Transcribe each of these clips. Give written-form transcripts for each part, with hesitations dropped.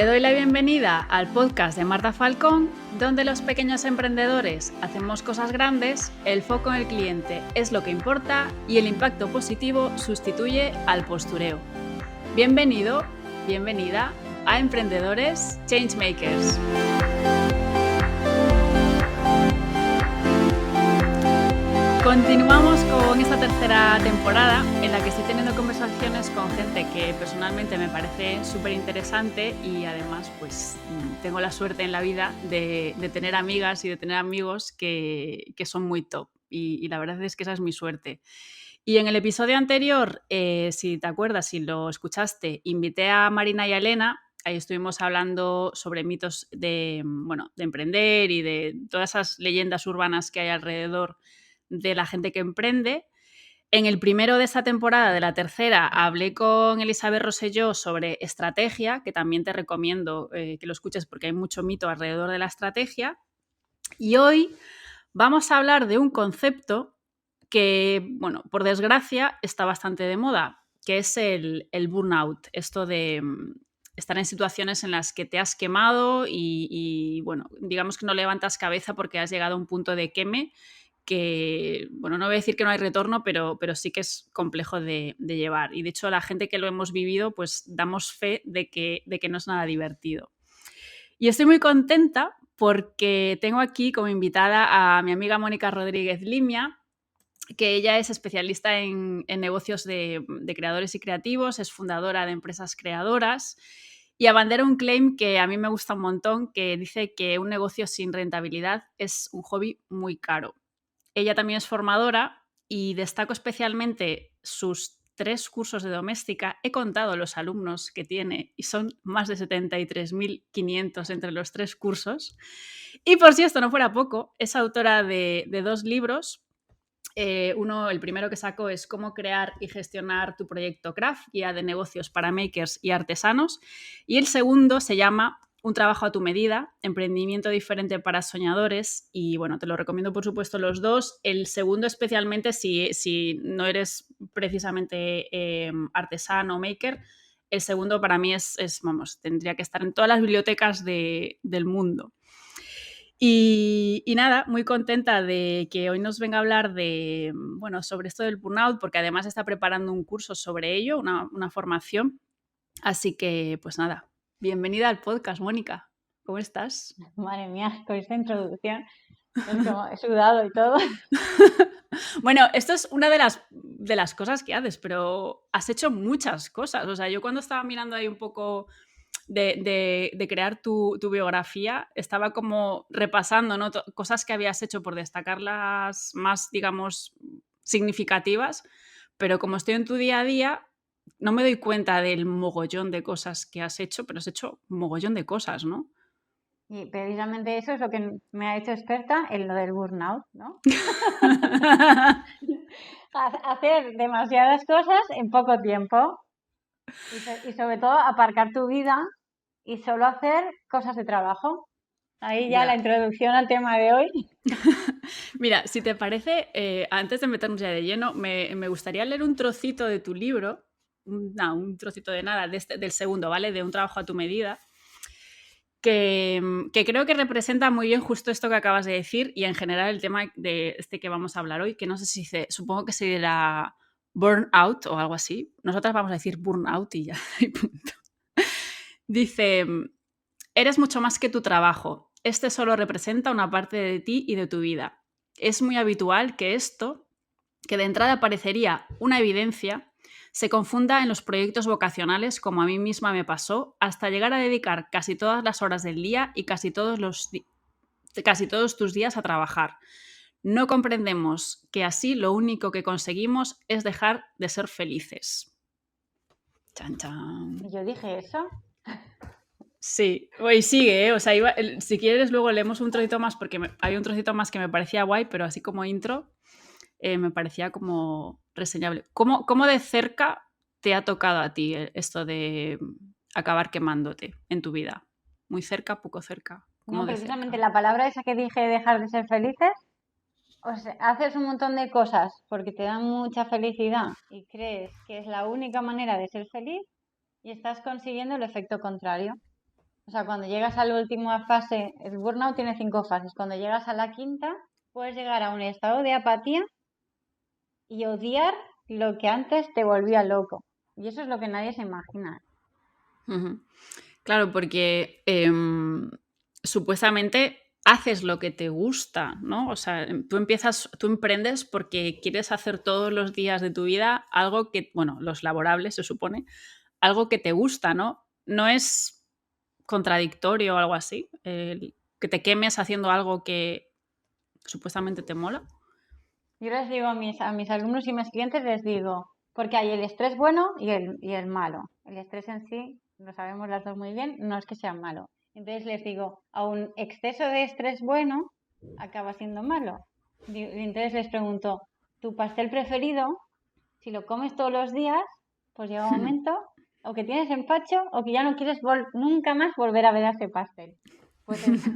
Te doy la bienvenida al podcast de Marta Falcón, donde los pequeños emprendedores hacemos cosas grandes, el foco en el cliente es lo que importa y el impacto positivo sustituye al postureo. Bienvenido, bienvenida a Emprendedores Changemakers. Continuamos con esta tercera temporada en la que estoy teniendo conversaciones con gente que personalmente me parece súper interesante y además pues tengo la suerte en la vida de tener amigas y de tener amigos que son muy top y la verdad es que esa es mi suerte. Y en el episodio anterior, si te acuerdas, si lo escuchaste, invité a Marina y a Elena. Ahí estuvimos hablando sobre mitos de emprender y de todas esas leyendas urbanas que hay alrededor de la gente que emprende. En el primero de esta temporada, de la tercera, hablé con Elizabeth Rosselló sobre estrategia, que también te recomiendo que lo escuches porque hay mucho mito alrededor de la estrategia. Y hoy vamos a hablar de un concepto que, bueno, por desgracia está bastante de moda, que es el burnout, esto de estar en situaciones en las que te has quemado y, bueno, digamos que no levantas cabeza porque has llegado a un punto de queme que, bueno, no voy a decir que no hay retorno, pero sí que es complejo de llevar. Y de hecho, la gente que lo hemos vivido, pues damos fe de que no es nada divertido. Y estoy muy contenta porque tengo aquí como invitada a mi amiga Mónica Rodríguez Limia, que ella es especialista en negocios de creadores y creativos, es fundadora de empresas creadoras y abandera un claim que a mí me gusta un montón, que dice que un negocio sin rentabilidad es un hobby muy caro. Ella también es formadora y destaco especialmente sus 3 cursos de doméstica. He contado los alumnos que tiene y son más de 73.500 entre los 3 cursos. Y por si esto no fuera poco, es autora de 2 libros. El primero que saco es Cómo crear y gestionar tu proyecto Craft, guía de negocios para makers y artesanos. Y el segundo se llama Un trabajo a tu medida, emprendimiento diferente para soñadores. Y bueno, te lo recomiendo por supuesto los dos. El segundo especialmente si no eres precisamente artesano o maker. El segundo para mí tendría que estar en todas las bibliotecas del mundo. Y nada, muy contenta de que hoy nos venga a hablar sobre esto del burnout, porque además está preparando un curso sobre ello, una formación. Así que, pues nada, bienvenida al podcast, Mónica. ¿Cómo estás? Madre mía, con esta introducción es como he sudado y todo. Bueno, esto es una de las cosas que haces, pero has hecho muchas cosas. O sea, yo cuando estaba mirando ahí un poco de crear tu biografía, estaba como repasando, ¿no? Cosas que habías hecho por destacar las más, digamos, significativas, pero como estoy en tu día a día, no me doy cuenta del mogollón de cosas que has hecho, pero has hecho mogollón de cosas, ¿no? Y precisamente eso es lo que me ha hecho experta en lo del burnout, ¿no? Hacer demasiadas cosas en poco tiempo y sobre todo aparcar tu vida y solo hacer cosas de trabajo. Ahí ya la Ya. introducción al tema de hoy. Mira, si te parece, antes de meternos ya de lleno, me gustaría leer un trocito de tu libro, un trocito de nada, del segundo, ¿vale? De Un trabajo a tu medida, que creo que representa muy bien justo esto que acabas de decir y en general el tema de este que vamos a hablar hoy, que no sé si supongo que se dirá burnout o algo así. Nosotras vamos a decir burnout y ya, y punto. Dice, eres mucho más que tu trabajo. Este solo representa una parte de ti y de tu vida. Es muy habitual que esto, que de entrada parecería una evidencia, se confunda en los proyectos vocacionales como a mí misma me pasó, hasta llegar a dedicar casi todas las horas del día y casi todos tus días a trabajar. No comprendemos que así lo único que conseguimos es dejar de ser felices. Chan, chan. Y yo dije eso. Sí, y sigue, ¿eh? O sea, si quieres luego leemos un trocito más porque hay un trocito más que me parecía guay, pero así como intro me parecía como reseñable. ¿Cómo de cerca te ha tocado a ti esto de acabar quemándote en tu vida? ¿Muy cerca, poco cerca? ¿Cómo No, de precisamente cerca? la palabra esa que dije, dejar de ser felices. O sea, haces un montón de cosas porque te dan mucha felicidad y crees que es la única manera de ser feliz y estás consiguiendo el efecto contrario. O sea, cuando llegas a la última fase, el burnout tiene 5 fases. Cuando llegas a la quinta, puedes llegar a un estado de apatía y odiar lo que antes te volvía loco. Y eso es lo que nadie se imagina. Ujú. Claro, porque supuestamente haces lo que te gusta, ¿no? O sea, tú emprendes porque quieres hacer todos los días de tu vida algo que, bueno, los laborables se supone, algo que te gusta, ¿no? No es contradictorio o algo así, que te quemes haciendo algo que supuestamente te mola. Yo les digo a mis alumnos y mis clientes, les digo, porque hay el estrés bueno y el malo. El estrés en sí, lo sabemos las dos muy bien, no es que sea malo. Entonces les digo, a un exceso de estrés bueno acaba siendo malo. Y entonces les pregunto, ¿tu pastel preferido? Si lo comes todos los días, pues llega un momento o que tienes empacho o que ya no quieres nunca más volver a ver ese pastel. Pues eso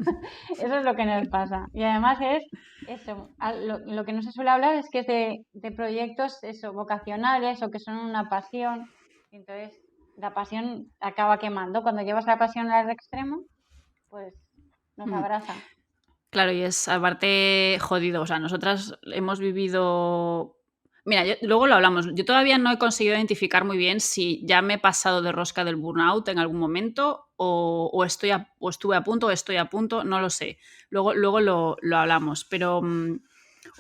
es lo que nos pasa. Y además es eso, lo que no se suele hablar es que es de proyectos eso, vocacionales o que son una pasión. Entonces, la pasión acaba quemando. Cuando llevas la pasión al extremo, pues nos abraza. Claro, y es aparte jodido. O sea, nosotras hemos vivido. Mira, luego lo hablamos. Yo todavía no he conseguido identificar muy bien si ya me he pasado de rosca del burnout en algún momento o estuve a punto o estoy a punto, no lo sé. Luego lo hablamos. Pero un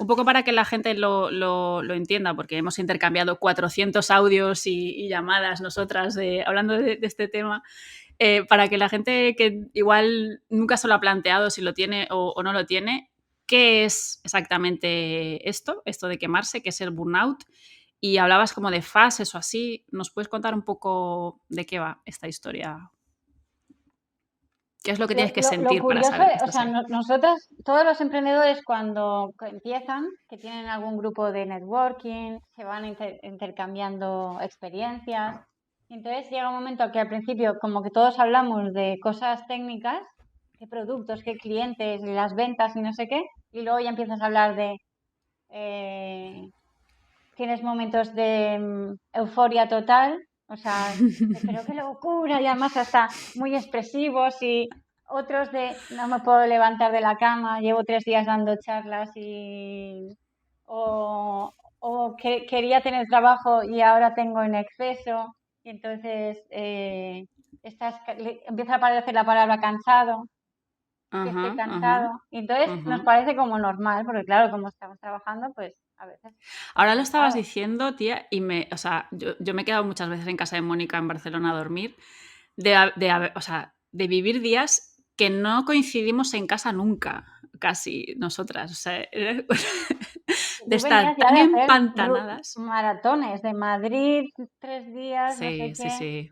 poco para que la gente lo entienda, porque hemos intercambiado 400 audios y llamadas nosotras hablando de este tema. Para que la gente que igual nunca se lo ha planteado si lo tiene o no lo tiene, ¿qué es exactamente esto de quemarse, qué es el burnout? Y hablabas como de fases o así, ¿nos puedes contar un poco de qué va esta historia? ¿Qué es lo que tienes que Lo sentir para curioso, saber que o estás sea, ahí? nosotros, todos los emprendedores cuando empiezan, que tienen algún grupo de networking, se van intercambiando experiencias. Entonces llega un momento que al principio como que todos hablamos de cosas técnicas, qué productos, qué clientes, las ventas y no sé qué, y luego ya empiezas a hablar de, eh, tienes momentos de euforia total, o sea, pero qué locura, y además hasta muy expresivos y otros de no me puedo levantar de la cama, llevo 3 días dando charlas y o que quería tener trabajo y ahora tengo en exceso y entonces empieza a aparecer la palabra cansado, que estoy Ajá, ajá. cansado y entonces nos Ujú. parece como normal, porque claro, como estamos trabajando, pues a veces estás Ahora lo estabas cansado. diciendo, tía, o sea, yo me he quedado muchas veces en casa de Mónica en Barcelona a dormir, o sea, de vivir días que no coincidimos en casa nunca, casi nosotras. O sea, de Tú estar venías ya tan de hacer empantanadas. maratones de Madrid, 3 días, no sé Sí, sí, qué. sí.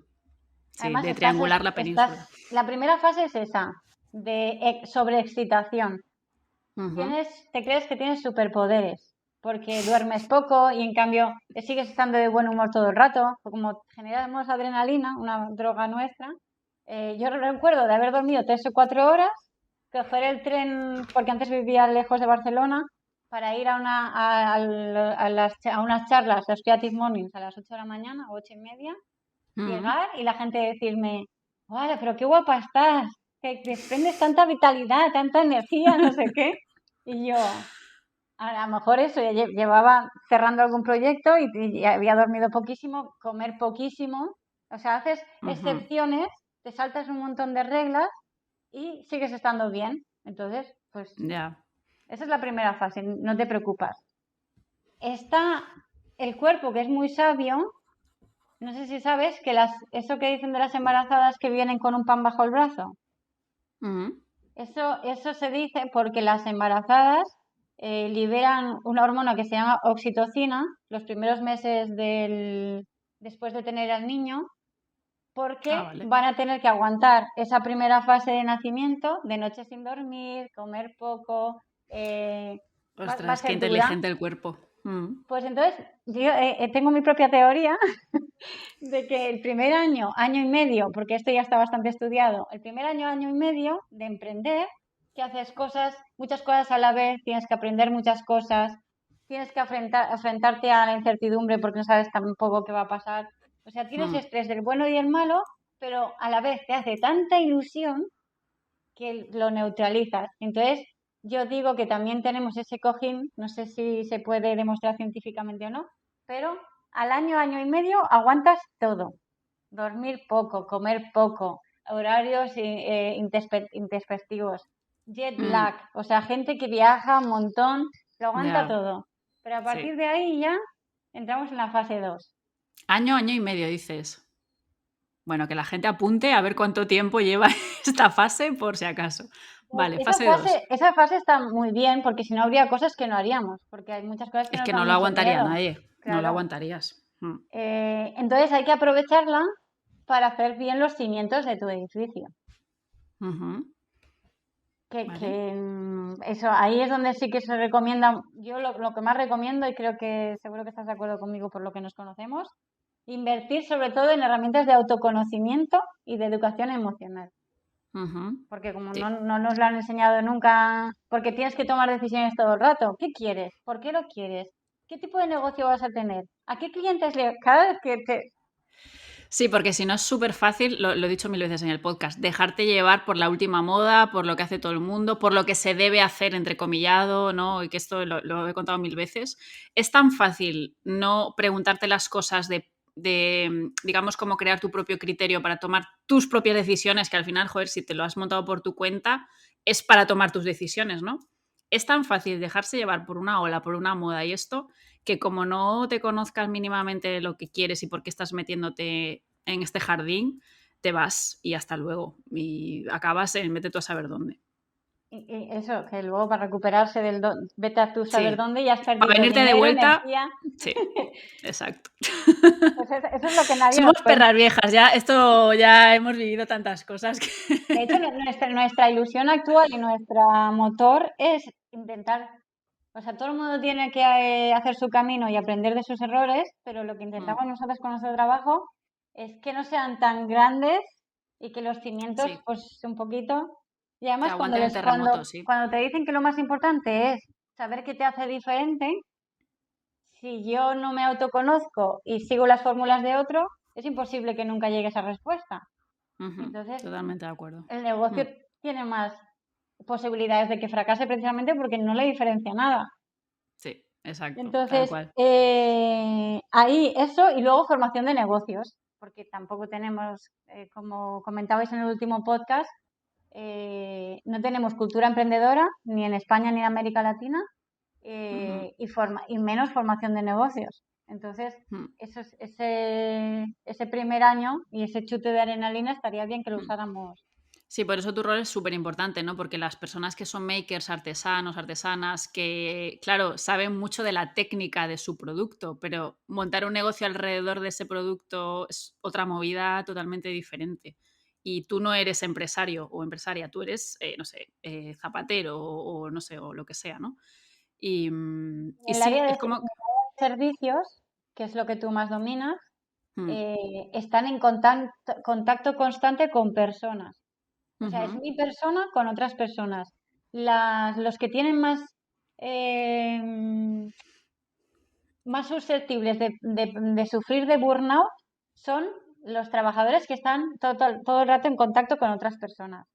Sí, Además, de triangular la península. la primera fase es esa, de sobreexcitación. Ujú. Te crees que tienes superpoderes, porque duermes poco y en cambio sigues estando de buen humor todo el rato, como generamos adrenalina, una droga nuestra. Yo recuerdo de haber dormido 3 o 4 horas, coger el tren, porque antes vivía lejos de Barcelona, para ir a unas charlas, los Creative Mornings, a las 8 de la mañana, 8:30, Mm. llegar y la gente decirme, ¡hola, pero qué guapa estás! Que desprendes tanta vitalidad, tanta energía, no sé qué. Y yo, a lo mejor eso, ya llevaba cerrando algún proyecto y había dormido poquísimo, comer poquísimo. O sea, haces Ujú. excepciones, te saltas un montón de reglas y sigues estando bien. Entonces, pues Ya. esa es la primera fase, no te preocupas. Está el cuerpo, que es muy sabio. No sé si sabes que eso que dicen de las embarazadas que vienen con un pan bajo el brazo. Ujú. Eso se dice porque las embarazadas liberan una hormona que se llama oxitocina los primeros meses después de tener al niño, Ah, porque vale. van a tener que aguantar esa primera fase de nacimiento, de noche sin dormir, comer poco, va a Ostras, qué ser dura. inteligente el cuerpo. Mm. Pues entonces, yo tengo mi propia teoría de que el primer año, año y medio, porque esto ya está bastante estudiado, el primer año, año y medio de emprender, que haces muchas cosas a la vez, tienes que aprender muchas cosas, tienes que afrontarte a la incertidumbre porque no sabes tampoco qué va a pasar. O sea, tienes Mm. estrés del bueno y el malo, pero a la vez te hace tanta ilusión que lo neutralizas. Entonces, yo digo que también tenemos ese cojín, no sé si se puede demostrar científicamente o no, pero al año y medio aguantas todo. Dormir poco, comer poco, horarios intempestivos, jet lag, o sea, gente que viaja un montón, lo aguanta Ya, todo. Pero a sí. partir de ahí ya entramos en la fase 2. Año y medio, dices. Bueno, que la gente apunte a ver cuánto tiempo lleva esta fase por si acaso. Vale, fase 2. Esa fase está muy bien porque si no habría cosas que no haríamos, porque hay muchas cosas que Es nos que dan no lo mucho aguantaría miedo. nadie. No lo Claro. aguantarías. Entonces hay que aprovecharla para hacer bien los cimientos de tu edificio. Ujú. Vale. Eso, ahí es donde sí que se recomienda, yo lo que más recomiendo, y creo que seguro que estás de acuerdo conmigo por lo que nos conocemos, invertir sobre todo en herramientas de autoconocimiento y de educación emocional. Ujú. Porque como Sí. no nos lo han enseñado nunca, porque tienes que tomar decisiones todo el rato. ¿Qué quieres? ¿Por qué lo quieres? ¿Qué tipo de negocio vas a tener? ¿A qué clientes le...? Cada vez que te... Sí, porque si no es súper fácil, lo he dicho mil veces en el podcast, dejarte llevar por la última moda, por lo que hace todo el mundo, por lo que se debe hacer, entrecomillado, ¿no? Y que esto lo he contado mil veces. Es tan fácil no preguntarte las cosas digamos, cómo crear tu propio criterio para tomar tus propias decisiones, que al final, joder, si te lo has montado por tu cuenta, es para tomar tus decisiones, ¿no? Es tan fácil dejarse llevar por una ola, por una moda y esto, que como no te conozcas mínimamente lo que quieres y por qué estás metiéndote en este jardín, te vas y hasta luego. Y acabas en vete tú a saber dónde. Y eso, que luego para recuperarse vete a tú saber Sí. dónde y has Para perdido venirte de dinero, vuelta, energía. sí, exacto. Pues eso es lo que nadie nos Somos cuenta. perras viejas, ya esto ya hemos vivido tantas cosas que... De hecho, nuestra ilusión actual y nuestro motor es intentar, o sea, todo el mundo tiene que hacer su camino y aprender de sus errores, pero lo que intentamos nosotros con nuestro trabajo es que no sean tan grandes y que los cimientos, Sí, pues un poquito. Y que además, aguanten el terremoto, sí. cuando te dicen que lo más importante es saber qué te hace diferente, si yo no me autoconozco y sigo las fórmulas de otro, es imposible que nunca llegue a esa respuesta. Entonces, Totalmente de acuerdo. el negocio tiene más posibilidades de que fracase precisamente porque no le diferencia nada. Sí, exacto, tal Entonces, cual. ahí eso y luego formación de negocios, porque tampoco tenemos, como comentabais en el último podcast, no tenemos cultura emprendedora ni en España ni en América Latina y menos formación de negocios. Entonces, ese primer año y ese chute de adrenalina estaría bien que lo usáramos. Sí, por eso tu rol es súper importante, ¿no? Porque las personas que son makers, artesanos, artesanas, que, claro, saben mucho de la técnica de su producto, pero montar un negocio alrededor de ese producto es otra movida totalmente diferente. Y tú no eres empresario o empresaria, tú eres, no sé, zapatero o no sé, o lo que sea, ¿no? Y En el sí, área es como... de servicios, que es lo que tú más dominas, Mm, están en contacto constante con personas. O sea, es ujú, mi persona con otras personas. Los que tienen eh, más susceptibles de sufrir de burnout son los trabajadores que están todo el rato en contacto con otras personas.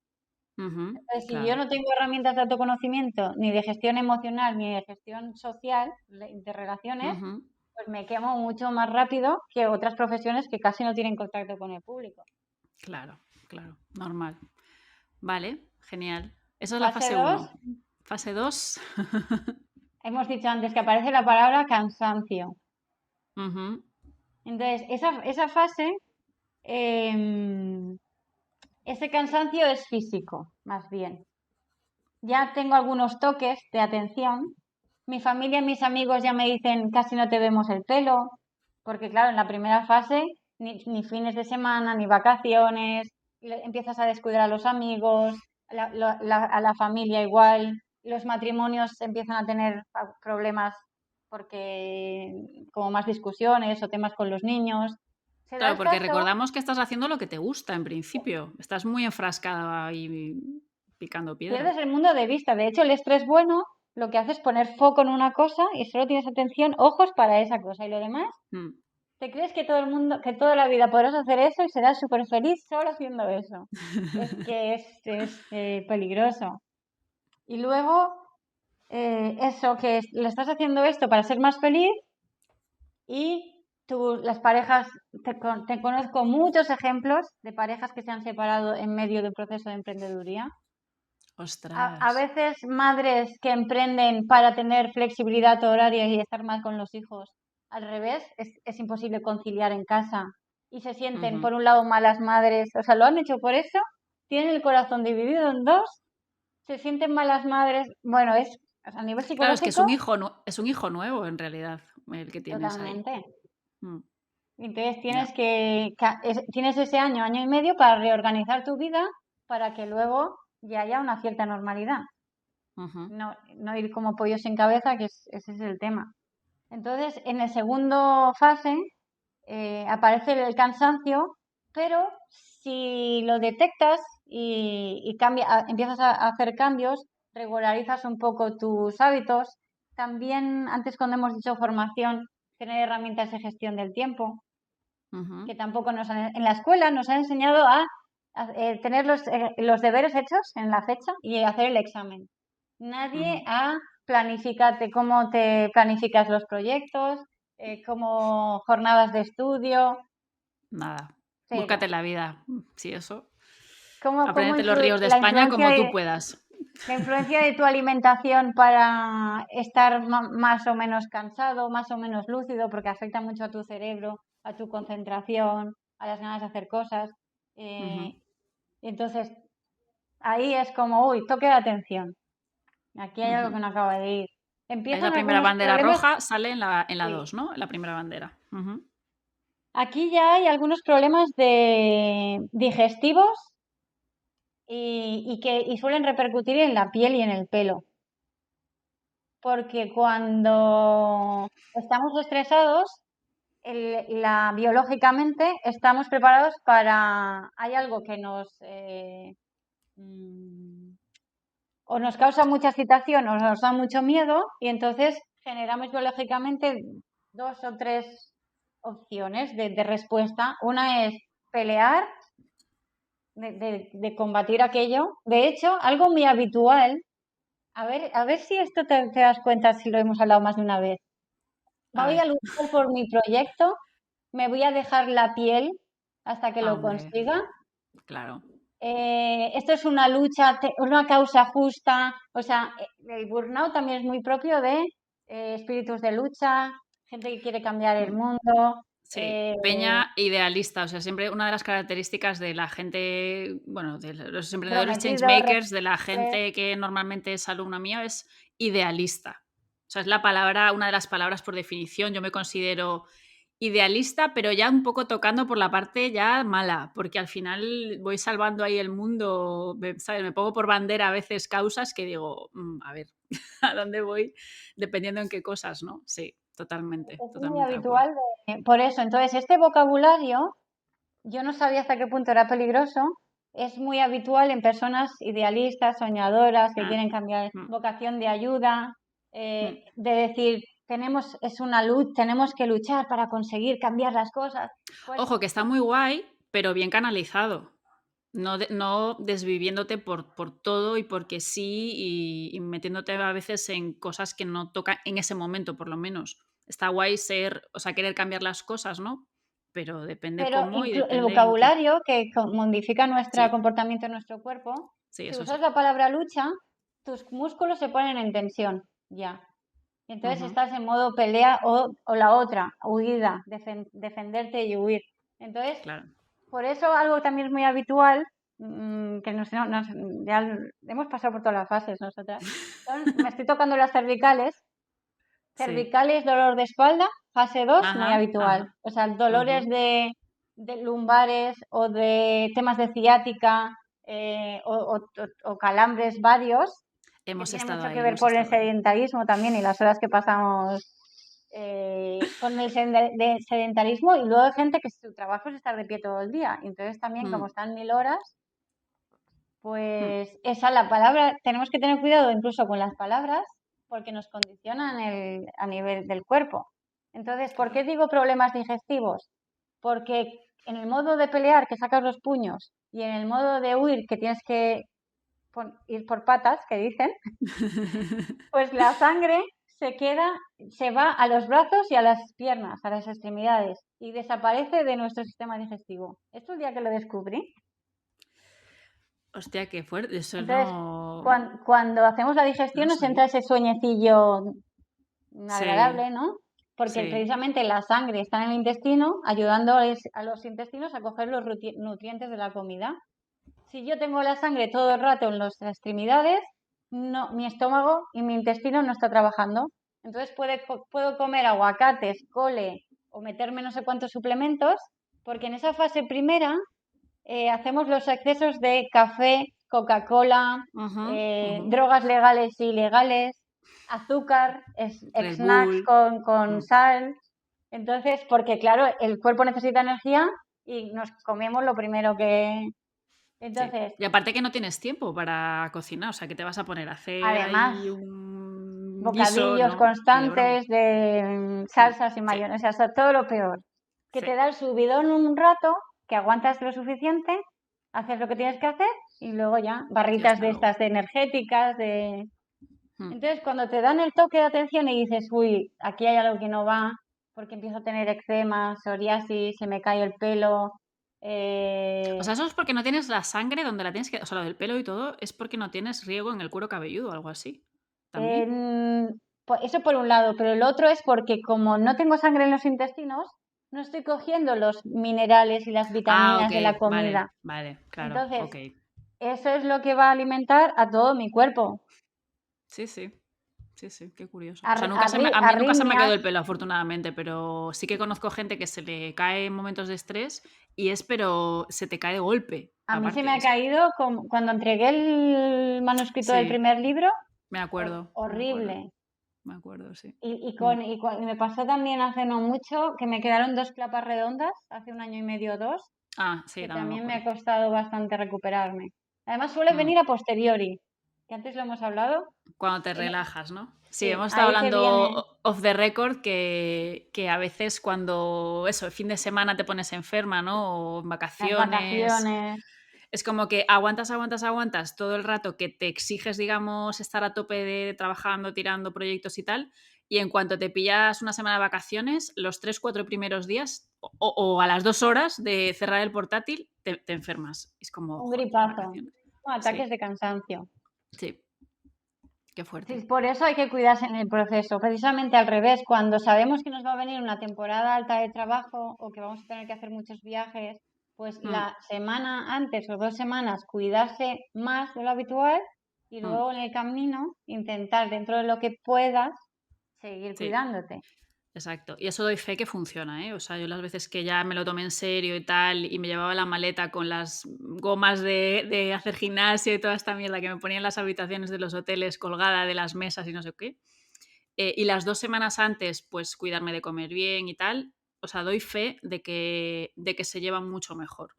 Entonces, si yo claro. no tengo herramientas de autoconocimiento, ni de gestión emocional, ni de gestión social, de relaciones, Ujú, pues me quemo mucho más rápido que otras profesiones que casi no tienen contacto con el público. claro, claro, normal. Vale, genial. Esa es la Fase fase 2, uno. Fase 2. hemos dicho antes que aparece la palabra cansancio. Ujú, Entonces, esa fase, em, ese cansancio es físico, más bien. Ya tengo algunos toques de atención. Mi familia y mis amigos ya me dicen casi no te vemos el pelo, porque claro, en la primera fase ni fines de semana, ni vacaciones, empiezas a descuidar a los amigos, a la familia igual, los matrimonios empiezan a tener problemas porque como más discusiones o temas con los niños. Se da claro, el porque caso, recordamos que estás haciendo lo que te gusta en principio. Estás muy enfrascada y picando piedra. pierdes el mundo de vista. De hecho, el estrés bueno lo que hace es poner foco en una cosa y solo tienes atención, ojos para esa cosa y lo demás Mm, te crees que todo el mundo, que toda la vida podrás hacer eso y serás súper feliz solo haciendo eso. Es que es peligroso. Y luego, eso, que le estás haciendo esto para ser más feliz y las parejas, te conozco muchos ejemplos de parejas que se han separado en medio de un proceso de emprendeduría. A Ostras. veces madres que emprenden para tener flexibilidad horaria y estar más con los hijos. Al revés, es imposible conciliar en casa y se sienten, Ujú. por un lado, malas madres, o sea, lo han hecho por eso, tienen el corazón dividido en dos, se sienten malas madres. Bueno, o sea, a nivel Claro, es que psicológico, es un hijo nuevo en realidad el que tienes ahí. totalmente. Mm, Entonces ya. tienes ese año, año y medio para reorganizar tu vida para que luego ya haya una cierta normalidad. Ujú, No ir como pollo sin cabeza, ese es el tema. Entonces, en el segundo fase aparece el cansancio, pero si lo detectas empiezas a hacer cambios, regularizas un poco tus hábitos. También, antes cuando hemos dicho formación, tener herramientas de gestión del tiempo, ujú, que tampoco en la escuela nos han enseñado a tener los deberes hechos en la fecha y hacer el examen. Nadie ujú. a planificarte cómo te planificas los proyectos, como jornadas de estudio, Nada. Búscate cero. la vida. Sí, eso. ¿Cómo Apréndete los ríos de la España influencia como tú puedas. la influencia de tu alimentación para estar más o menos cansado, más o menos lúcido, porque afecta mucho a tu cerebro, a tu concentración, a las ganas de hacer cosas? Ujú. Eh, entonces, ahí es como, uy, toque de atención. Aquí hay algo Ujú. que no acaba de ir. Es Empiezan la primera algunos bandera problemas, roja, sale en la sí. 2, ¿no? La primera bandera. Ujú. Aquí ya hay algunos problemas digestivos y suelen repercutir en la piel y en el pelo. Porque cuando estamos estresados, biológicamente estamos preparados hay algo que mm, o nos causa mucha excitación o nos da mucho miedo y entonces generamos biológicamente dos o tres opciones de respuesta. Una es pelear, de combatir aquello. De hecho, algo muy habitual, a ver si esto te das cuenta si lo hemos hablado más de una vez. A Voy a ver. luchar por mi proyecto, me voy a dejar la piel hasta que Ah, lo hombre, consiga. claro. Esto es una lucha, una causa justa. O sea, el burnout también es muy propio de espíritus de lucha, gente que quiere cambiar el Mm. mundo. Sí, eh, peña idealista, o sea, siempre una de las características de la gente, bueno, de los emprendedores Prometido, changemakers, de la responsable. gente que normalmente es alumno mío, es idealista. O sea, es la palabra, una de las palabras por definición. Yo me considero idealista, pero ya un poco tocando por la parte ya mala, porque al final voy salvando ahí el mundo, ¿sabes? Me pongo por bandera a veces causas que digo, a ver, ¿a dónde voy? Dependiendo en qué cosas, ¿no? Sí, totalmente, Es muy totalmente de acuerdo. habitual por eso. Entonces, este vocabulario, yo no sabía hasta qué punto era peligroso. Es muy habitual en personas idealistas, soñadoras, que Ah, quieren cambiar, mm, vocación de ayuda, mm. de decir, es una luz, tenemos que luchar para conseguir cambiar las cosas. Pues Ojo, que está muy guay, pero bien canalizado. No desviviéndote por todo y porque sí y metiéndote a veces en cosas que no tocan en ese momento, por lo menos. Está guay o sea, querer cambiar las cosas, ¿no? Pero depende Pero cómo y el depende en qué. vocabulario que modifica nuestro Sí, comportamiento en nuestro cuerpo, sí, si eso usas sí. la palabra lucha, tus músculos se ponen en tensión ya. Y entonces Ujú, estás en modo pelea o la otra, huida, defenderte y huir. Entonces, claro. por eso algo también es muy habitual, que ya hemos pasado por todas las fases nosotras. Me estoy tocando las cervicales. Sí. Cervicales, dolor de espalda, fase 2 muy Ajá, habitual. ajá. O sea, dolores Ujú. de lumbares o de temas de ciática, o calambres varios, que Hemos tienen estado mucho que ahí, ver hemos por el estado ahí. sedentarismo también y las horas que pasamos con el sedentarismo. Y luego hay gente que su trabajo es estar de pie todo el día. Y entonces también, como Mm, están 1000 horas, mm. pues esa la palabra, tenemos que tener cuidado incluso con las palabras porque nos condicionan a nivel del cuerpo. Entonces, ¿por Claro. qué digo problemas digestivos? Porque en el modo de pelear, que sacas los puños, y en el modo de huir, que tienes que ir por patas, que dicen, pues la sangre se va a los brazos y a las piernas, a las extremidades, y desaparece de nuestro sistema digestivo. Esto el día que lo descubrí. Hostia, qué fuerte. Eso Entonces, no, cuando hacemos la no digestión lo nos entra sabía. ese sueñecillo Sí, agradable, ¿no? Porque sí. precisamente la sangre está en el intestino ayudando a los intestinos a coger los nutrientes de la comida. Si yo tengo la sangre todo el rato en las extremidades, no, mi estómago y mi intestino no está trabajando. Entonces puedo comer aguacates, cole o meterme no sé cuántos suplementos, porque en esa fase primera hacemos los excesos de café, Coca-Cola, Ujú, ujú. drogas legales e ilegales, azúcar, Red snacks Bull. con Mm, sal. Entonces, porque claro, el cuerpo necesita energía y nos comemos lo primero que... sí. Entonces, Y aparte que no tienes tiempo para cocinar, o sea, que te vas a poner a hacer además, ahí un guiso, bocadillos no, ni de broma. constantes de Mm, salsas y sí, mayonesas, o sea, todo lo peor. Que sí, te da el subidón un rato, que aguantas lo suficiente, haces lo que tienes que hacer y luego ya, y barritas hasta de luego. estas de energéticas, de... Mm. Entonces, cuando te dan el toque de atención y dices, uy, aquí hay algo que no va, porque empiezo a tener eczema, psoriasis, se me cae el pelo, O eh, sea, eso es porque no tienes la sangre donde la tienes que. O sea, lo del pelo y todo es porque no tienes riego en el cuero cabelludo o algo así. ¿También? eso por un lado, pero el otro es porque como no tengo sangre en los intestinos, no estoy cogiendo los minerales y las Ah, vitaminas ok, de la vale, comida. vale, claro, Entonces, ok. eso es lo que va a alimentar a todo mi cuerpo. Sí, sí. Sí, sí, qué curioso. O sea, a mí nunca se me ha Arritmias. caído el pelo, afortunadamente, pero sí que conozco gente que se le cae en momentos de estrés y es, pero se te cae de golpe, A mí se me aparte. ha caído cuando entregué el manuscrito del Sí, primer libro, me acuerdo, me acuerdo, horrible. me acuerdo, sí. Mm. Y me pasó también hace no mucho que me quedaron dos clapas redondas, hace un año y medio o dos, Ah, sí, que también me también me ha acuerdo. costado bastante recuperarme. Además suele Mm. venir a posteriori, que antes lo hemos hablado. Cuando te en- relajas, ¿no? Sí, sí, hemos estado ahí te viene hablando off the record que a veces cuando, eso, el fin de semana te pones enferma, ¿no? O en las vacaciones. vacaciones. Es como que aguantas, aguantas, aguantas todo el rato que te exiges, digamos, estar a tope de trabajando, tirando proyectos y tal. Y en cuanto te pillas una semana de vacaciones, los 3 4 primeros días o a las 2 horas de cerrar el portátil, te enfermas. Es como, Un joder, gripazo, vacaciones. ataques Sí, de cansancio. sí, qué Sí, fuerte. por eso hay que cuidarse en el proceso. Precisamente al revés, cuando sabemos que nos va a venir una temporada alta de trabajo o que vamos a tener que hacer muchos viajes, pues Mm, la semana antes o 2 semanas cuidarse más de lo habitual y mm. luego en el camino intentar dentro de lo que puedas seguir Sí. cuidándote. Exacto. Y eso doy fe que funciona, ¿eh? O sea, yo las veces que ya me lo tomé en serio y tal, y me llevaba la maleta con las gomas de hacer gimnasio y toda esta mierda que me ponía en las habitaciones de los hoteles colgada de las mesas y no sé qué. Y las 2 semanas antes, pues cuidarme de comer bien y tal. O sea, doy fe de que se lleva mucho mejor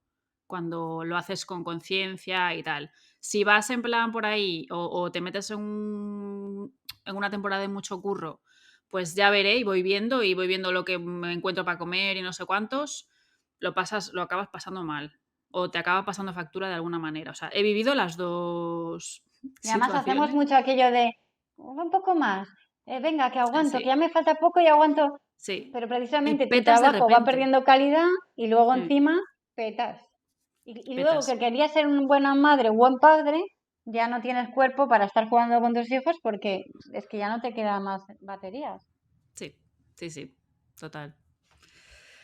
cuando lo haces con conciencia y tal. Si vas en plan por ahí o te metes en una temporada de mucho curro, pues ya veré y voy viendo lo que me encuentro para comer y no sé cuántos, lo acabas pasando mal o te acaba pasando factura de alguna manera. O sea, he vivido las dos Y además hacemos situaciones. mucho aquello de un poco más, venga, que aguanto, que Sí, ya me falta poco y aguanto. sí. Pero Y precisamente tu petas de trabajo va repente. perdiendo calidad y luego Mm, encima petas. Y luego petas. que querías ser una buena madre, un buen padre, ya no tienes cuerpo para estar jugando con tus hijos porque es que ya no te quedan más baterías. Sí, sí, sí. Total.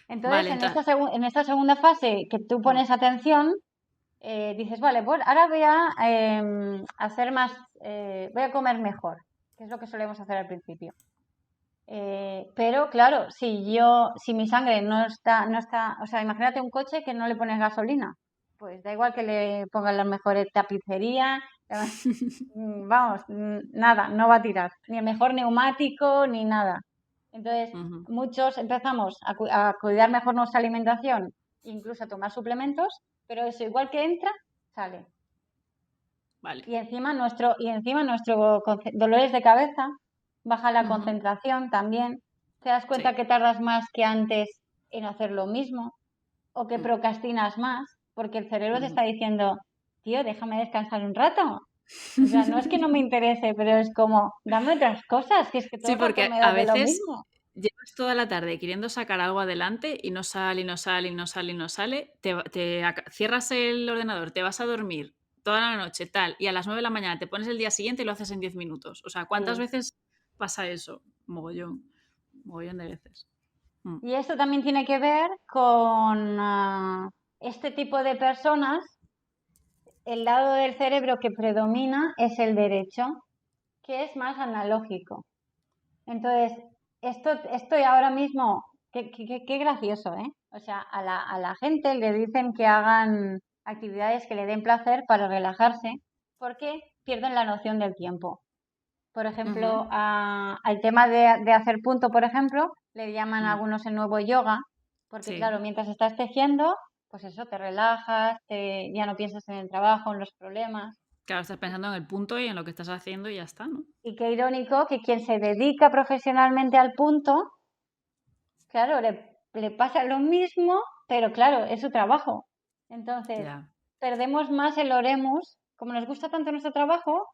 Entonces, Vale, entonces. en esta segunda fase que tú Mm, pones atención, dices, vale, pues ahora voy a hacer más, voy a comer mejor, que es lo que solemos hacer al principio. Pero claro, si mi sangre no está, o sea, imagínate un coche que no le pones gasolina, pues da igual que le pongan las mejores tapicerías, vamos, nada, no va a tirar, ni el mejor neumático, ni nada. Entonces, ujú, muchos empezamos a cuidar mejor nuestra alimentación, incluso a tomar suplementos, pero eso igual que entra, sale. vale. Y encima nuestro dolores de cabeza, baja la Ujú, concentración también. te das cuenta Sí. que tardas más que antes en hacer lo mismo o que Mm. procrastinas más porque el cerebro te Ujú. está diciendo, tío, déjame descansar un rato. O sea, no es que no me interese, pero es como, dame otras cosas, que es que todo Sí, el rato porque me a das de lo veces mismo. llevas toda la tarde queriendo sacar algo adelante y no sale, y no sale, y no sale, y no sale. Cierras el ordenador, te vas a dormir toda la noche, tal, y a las 9 de la mañana te pones el día siguiente y lo haces en 10 minutos. O sea, ¿cuántas Sí. veces pasa eso? Mogollón, mogollón de veces. Mm. Y esto también tiene que ver con este tipo de personas. El lado del cerebro que predomina es el derecho, que es más analógico. Entonces, esto estoy ahora mismo, qué gracioso, ¿eh? O sea, a la gente le dicen que hagan actividades que le den placer para relajarse, porque pierden la noción del tiempo. Por Ujú. ejemplo, al tema de hacer punto, por ejemplo, le llaman a Mm. algunos el nuevo yoga, porque Sí. claro, mientras estás tejiendo, pues eso, te relajas, ya no piensas en el trabajo, en los problemas. Claro, estás pensando en el punto y en lo que estás haciendo y ya está, ¿no? Y qué irónico que quien se dedica profesionalmente al punto, claro, le pasa lo mismo, pero claro, es su trabajo. Entonces, Ya. perdemos más el oremus. Como nos gusta tanto nuestro trabajo,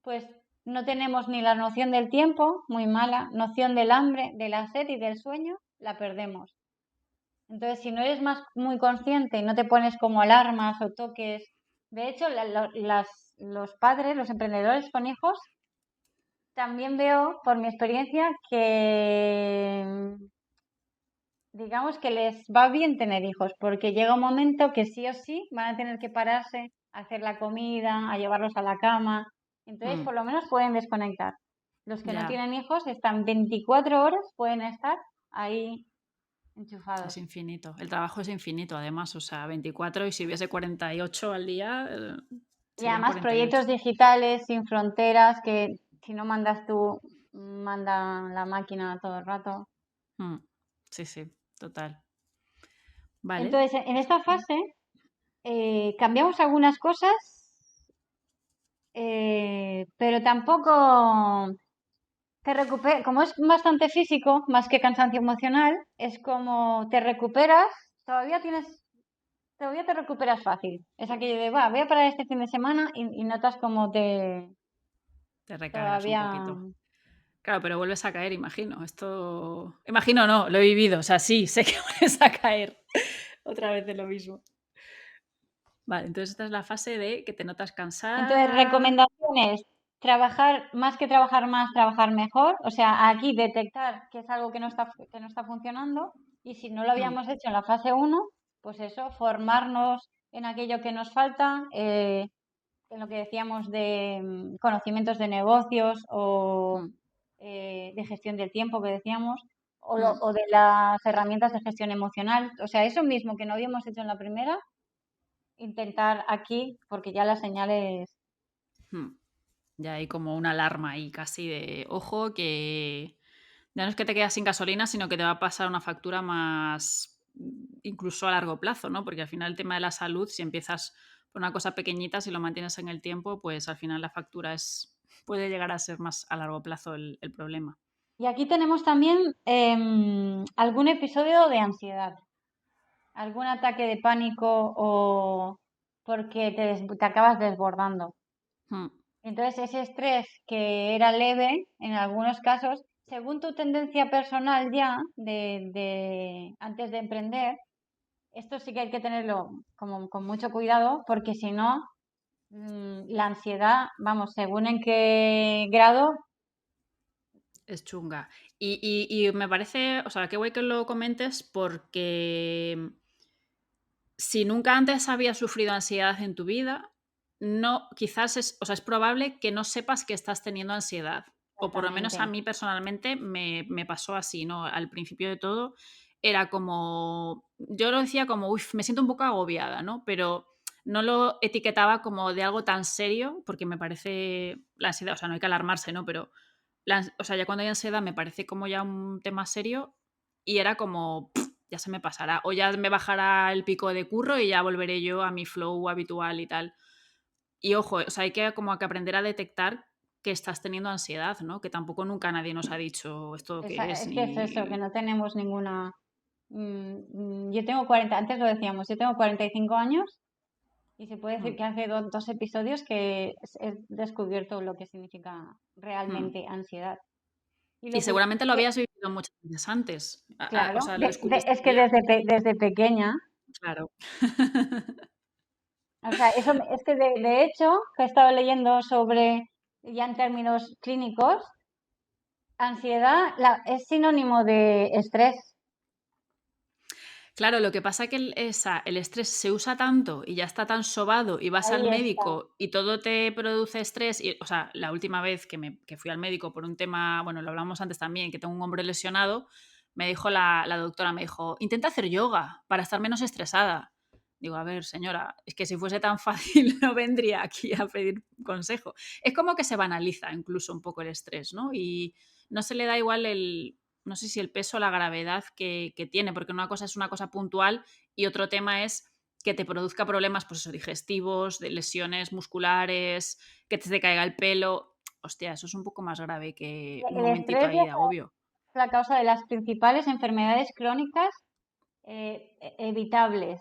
pues no tenemos ni la noción del tiempo, muy mala, noción del hambre, de la sed y del sueño, la perdemos. Entonces, si no eres más muy consciente y no te pones como alarmas o toques, de hecho, los padres, los emprendedores con hijos, también veo por mi experiencia que digamos que les va bien tener hijos, porque llega un momento que sí o sí van a tener que pararse a hacer la comida, a llevarlos a la cama. Entonces, Mm. por lo menos pueden desconectar. Los que no Ya. tienen hijos están 24 horas, pueden estar ahí Es enchufados. infinito. El trabajo es infinito, además. O sea, 24 y si hubiese 48 al día, Y serían además 48. proyectos digitales sin fronteras que si no mandas tú, manda la máquina todo el rato. Mm. Sí, sí, total. Vale. Entonces, en esta fase cambiamos algunas cosas, pero tampoco como es bastante físico, más que cansancio emocional, es como te recuperas, todavía tienes, todavía te recuperas fácil. Es aquello de, va, voy a parar este fin de semana y notas como te Te recargas un todavía. poquito. Claro, pero vuelves a caer, imagino. Esto. Imagino no, lo he vivido. O sea, sí, sé que vuelves a caer otra vez de lo mismo. Vale, entonces esta es la fase de que te notas Entonces, cansada. recomendaciones, trabajar, más que trabajar más, trabajar mejor. O sea, aquí detectar que es algo que no está funcionando y si no lo Mm. habíamos hecho en la fase uno, pues eso, formarnos en aquello que nos falta, en lo que decíamos de conocimientos de negocios o Mm. de gestión del tiempo que decíamos, Mm. o de las herramientas de gestión emocional. O sea, eso mismo que no habíamos hecho en la primera, intentar aquí, porque ya las señales. Mm. Ya hay como una alarma ahí casi de ojo que ya no es que te quedas sin gasolina, sino que te va a pasar una factura más incluso a largo plazo, ¿no? Porque al final el tema de la salud, si empiezas por una cosa pequeñita, si lo mantienes en el tiempo, pues al final la factura puede llegar a ser más a largo plazo el problema. Y aquí tenemos también algún episodio de ansiedad, algún ataque de pánico o porque te acabas desbordando. Mm. Entonces, ese estrés que era leve, en algunos casos, según tu tendencia personal ya antes de emprender, esto sí que hay que tenerlo como con mucho cuidado, porque si no, la ansiedad, vamos, según en qué grado. Es chunga. Y me parece, o sea, qué guay que lo comentes porque si nunca antes habías sufrido ansiedad en tu vida, no, quizás es, o sea, es probable que no sepas que estás teniendo ansiedad. O por lo menos a Exactamente. mí personalmente me pasó así, ¿no? Al principio de todo era como, yo lo decía como, uff, me siento un poco agobiada, ¿no? Pero no lo etiquetaba como de algo tan serio, porque me parece la ansiedad, o sea, no hay que alarmarse, ¿no? Pero, o sea, ya cuando hay ansiedad me parece como ya un tema serio y era como, ya se me pasará. O ya me bajará el pico de curro y ya volveré yo a mi flow habitual y tal. Y ojo, o sea, hay que como que aprender a detectar que estás teniendo ansiedad, ¿no? Que tampoco nunca nadie nos ha dicho esto qué es, Es que es eso, que ni... no tenemos ninguna... yo tengo 40, antes lo decíamos, yo tengo 45 años y se puede decir Mm, que hace dos episodios que he descubierto lo que significa mm. realmente ansiedad. Y Y lo seguramente lo que, habías vivido muchas veces antes. O claro, sea, lo descubriste es un que día. desde pequeña, Claro. o sea, eso es que de hecho, que he estado leyendo sobre, ya en términos clínicos, ansiedad es sinónimo de estrés. Claro, lo que pasa es que el estrés se usa tanto y ya está tan sobado y vas al Ahí está. médico y todo te produce estrés. Y, o sea, la última vez que fui al médico por un tema, bueno, lo hablamos antes también, que tengo un hombro lesionado, me dijo la doctora, me dijo, intenta hacer yoga para estar menos estresada. Digo, a ver, señora, es que si fuese tan fácil no vendría aquí a pedir consejo. Es como que se banaliza incluso un poco el estrés, ¿no? Y no se le da igual no sé si el peso o la gravedad que tiene, porque una cosa es una cosa puntual y otro tema es que te produzca problemas, pues eso, digestivos, de lesiones musculares, que te caiga el pelo. Hostia, eso es un poco más grave que un El momentito estrés ahí de agobio. es la causa de las principales enfermedades crónicas evitables,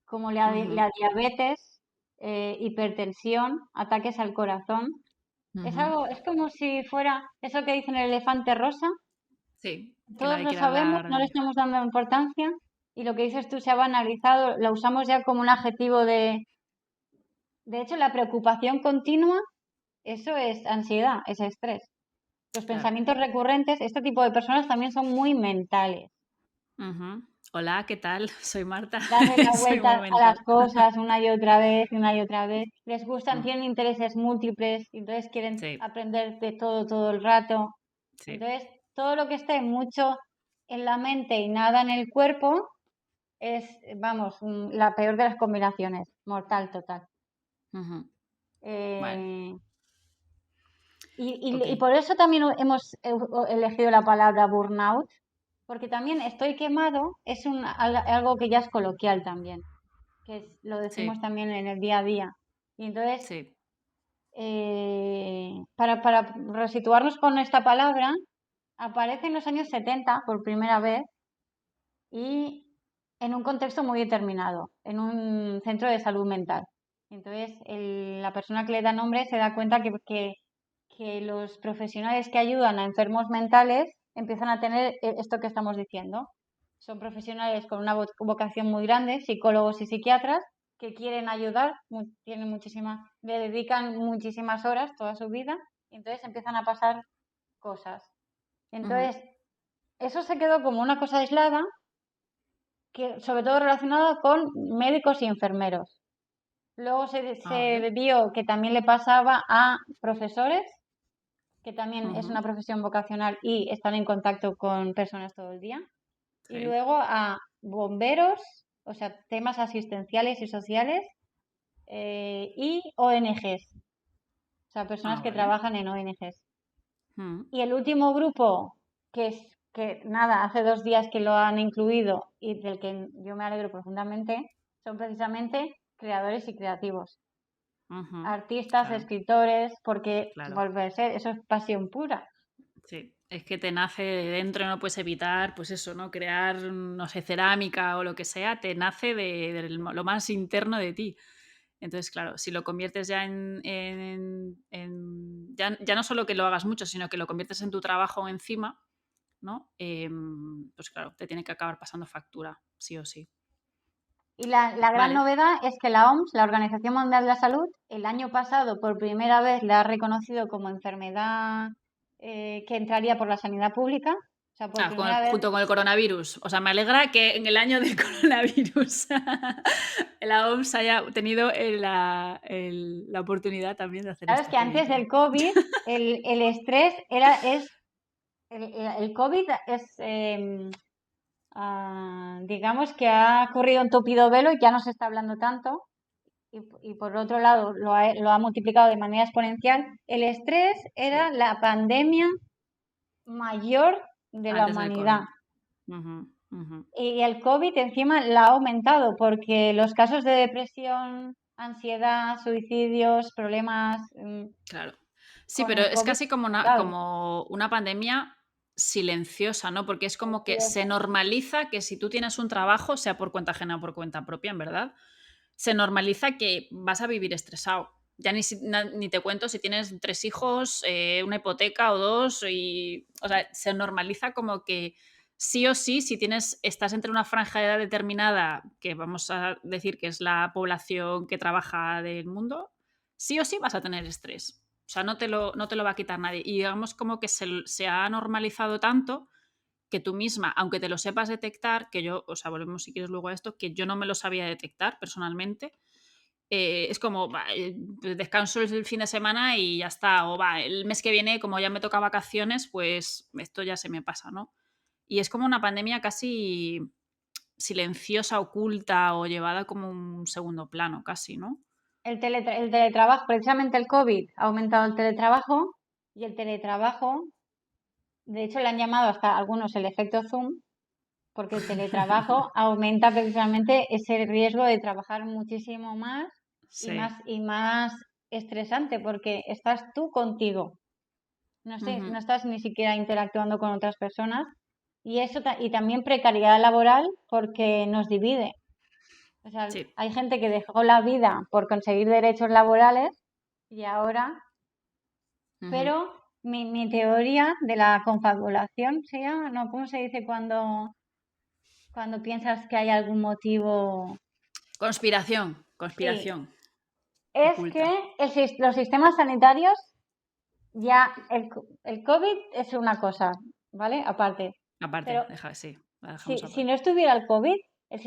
como Ujú, la diabetes, hipertensión, ataques al corazón. Es ujú. algo, es como si fuera eso que dicen el elefante rosa. Sí, que Todos nadie lo quiere sabemos, hablar no le de... estamos dando importancia y lo que dices tú se ha banalizado, lo usamos ya como un adjetivo de hecho, la preocupación continua, eso es ansiedad, es estrés. Los Claro. pensamientos recurrentes, este tipo de personas también son muy mentales. Ujú. Hola, ¿qué tal? Soy Marta. Darle la Soy muy vuelta a las mental. cosas una y otra vez, una y otra vez. Les gustan, Mm, tienen intereses múltiples, y entonces quieren sí, aprender de todo el rato. sí. Entonces, todo lo que esté mucho en la mente y nada en el cuerpo es, vamos, la peor de las combinaciones, mortal total. Ujú. Vale, Eh, ok. y por eso también hemos elegido la palabra burnout, porque también estoy quemado es algo que ya es coloquial también, lo decimos Sí, también en el día a día. Y entonces, sí. para resituarnos con esta palabra, aparece en los años 70 por primera vez y en un contexto muy determinado, en un centro de salud mental. Entonces, la persona que le da nombre se da cuenta que los profesionales que ayudan a enfermos mentales empiezan a tener esto que estamos diciendo. Son profesionales con una vocación muy grande, psicólogos y psiquiatras, que quieren ayudar, le dedican muchísimas horas, toda su vida, y entonces empiezan a pasar cosas. Ujú. Entonces, eso se quedó como una cosa aislada, que sobre todo relacionada con médicos y enfermeros. Luego Ah, vale. se vio que también le pasaba a profesores, que también es Ujú. una profesión vocacional y están en contacto con personas todo el día. Y Sí. luego a bomberos, o sea, temas asistenciales y sociales, y ONGs, o sea, personas Ah, que vale. trabajan en ONGs. Mm, Y el último grupo, que nada, hace 2 días que lo han incluido y del que yo me alegro profundamente, son precisamente creadores y creativos. ujú. Artistas, Claro, escritores, porque claro. volver a ser, eso es pasión pura. Sí. Es que te nace de dentro y no puedes evitar, pues eso, ¿no? Crear, no sé, cerámica o lo que sea, te nace de lo más interno de ti. Entonces, claro, si lo conviertes ya ya no solo que lo hagas mucho, sino que lo conviertes en tu trabajo encima, ¿no? Pues claro, te tiene que acabar pasando factura, sí o sí. Y la gran Vale. novedad es que la OMS, la Organización Mundial de la Salud, el año pasado por primera vez la ha reconocido como enfermedad que entraría por la sanidad pública. O sea, por Ah, primera vez, junto con el coronavirus. O sea, me alegra que en el año del coronavirus la OMS haya tenido la oportunidad también de hacer sabes este que antes pelito. del COVID el estrés el COVID es, digamos que ha corrido un tupido velo y ya no se está hablando tanto. Y por otro lado lo ha multiplicado de manera exponencial. El estrés era Sí, la pandemia mayor de la antes del humanidad. COVID. Ujú, ujú. Y el COVID encima la ha aumentado porque los casos de depresión, ansiedad, suicidios, problemas, Claro. Sí, con pero el es COVID, casi como claro, como una pandemia silenciosa, ¿no? Porque es como que se silenciosa. normaliza que si tú tienes un trabajo, sea por cuenta ajena o por cuenta propia, en verdad, se normaliza que vas a vivir estresado. Ya ni te cuento si tienes 3 hijos, una hipoteca o 2 y, o sea, se normaliza como que sí o sí, si estás entre una franja de edad determinada, que vamos a decir que es la población que trabaja del mundo, sí o sí vas a tener estrés. O sea, no te lo va a quitar nadie. Y digamos como que se ha normalizado tanto que tú misma, aunque te lo sepas detectar, que yo, o sea, volvemos si quieres luego a esto, que yo no me lo sabía detectar personalmente, es como, va, pues descanso el fin de semana y ya está, o va, el mes que viene, como ya me toca vacaciones, pues esto ya se me pasa, ¿no? Y es como una pandemia casi silenciosa, oculta o llevada como un segundo plano, casi, ¿no? El teletrabajo, precisamente el COVID ha aumentado el teletrabajo y el teletrabajo, de hecho, le han llamado hasta algunos el efecto Zoom, porque el teletrabajo aumenta precisamente ese riesgo de trabajar muchísimo más Sí. y más estresante, porque estás tú contigo. Ujú. No estás ni siquiera interactuando con otras personas y y también precariedad laboral porque nos divide. O sea, Sí. hay gente que dejó la vida por conseguir derechos laborales y ahora, Ujú. pero mi teoría de la confabulación se llama, ¿no? ¿Cómo se dice cuando piensas que hay algún motivo? Conspiración, Sí, conspiración es que oculta. los sistemas sanitarios ya, el COVID es una cosa, ¿vale? Aparte. Aparte, Pero sí, la dejamos si no aparte. estuviera el COVID,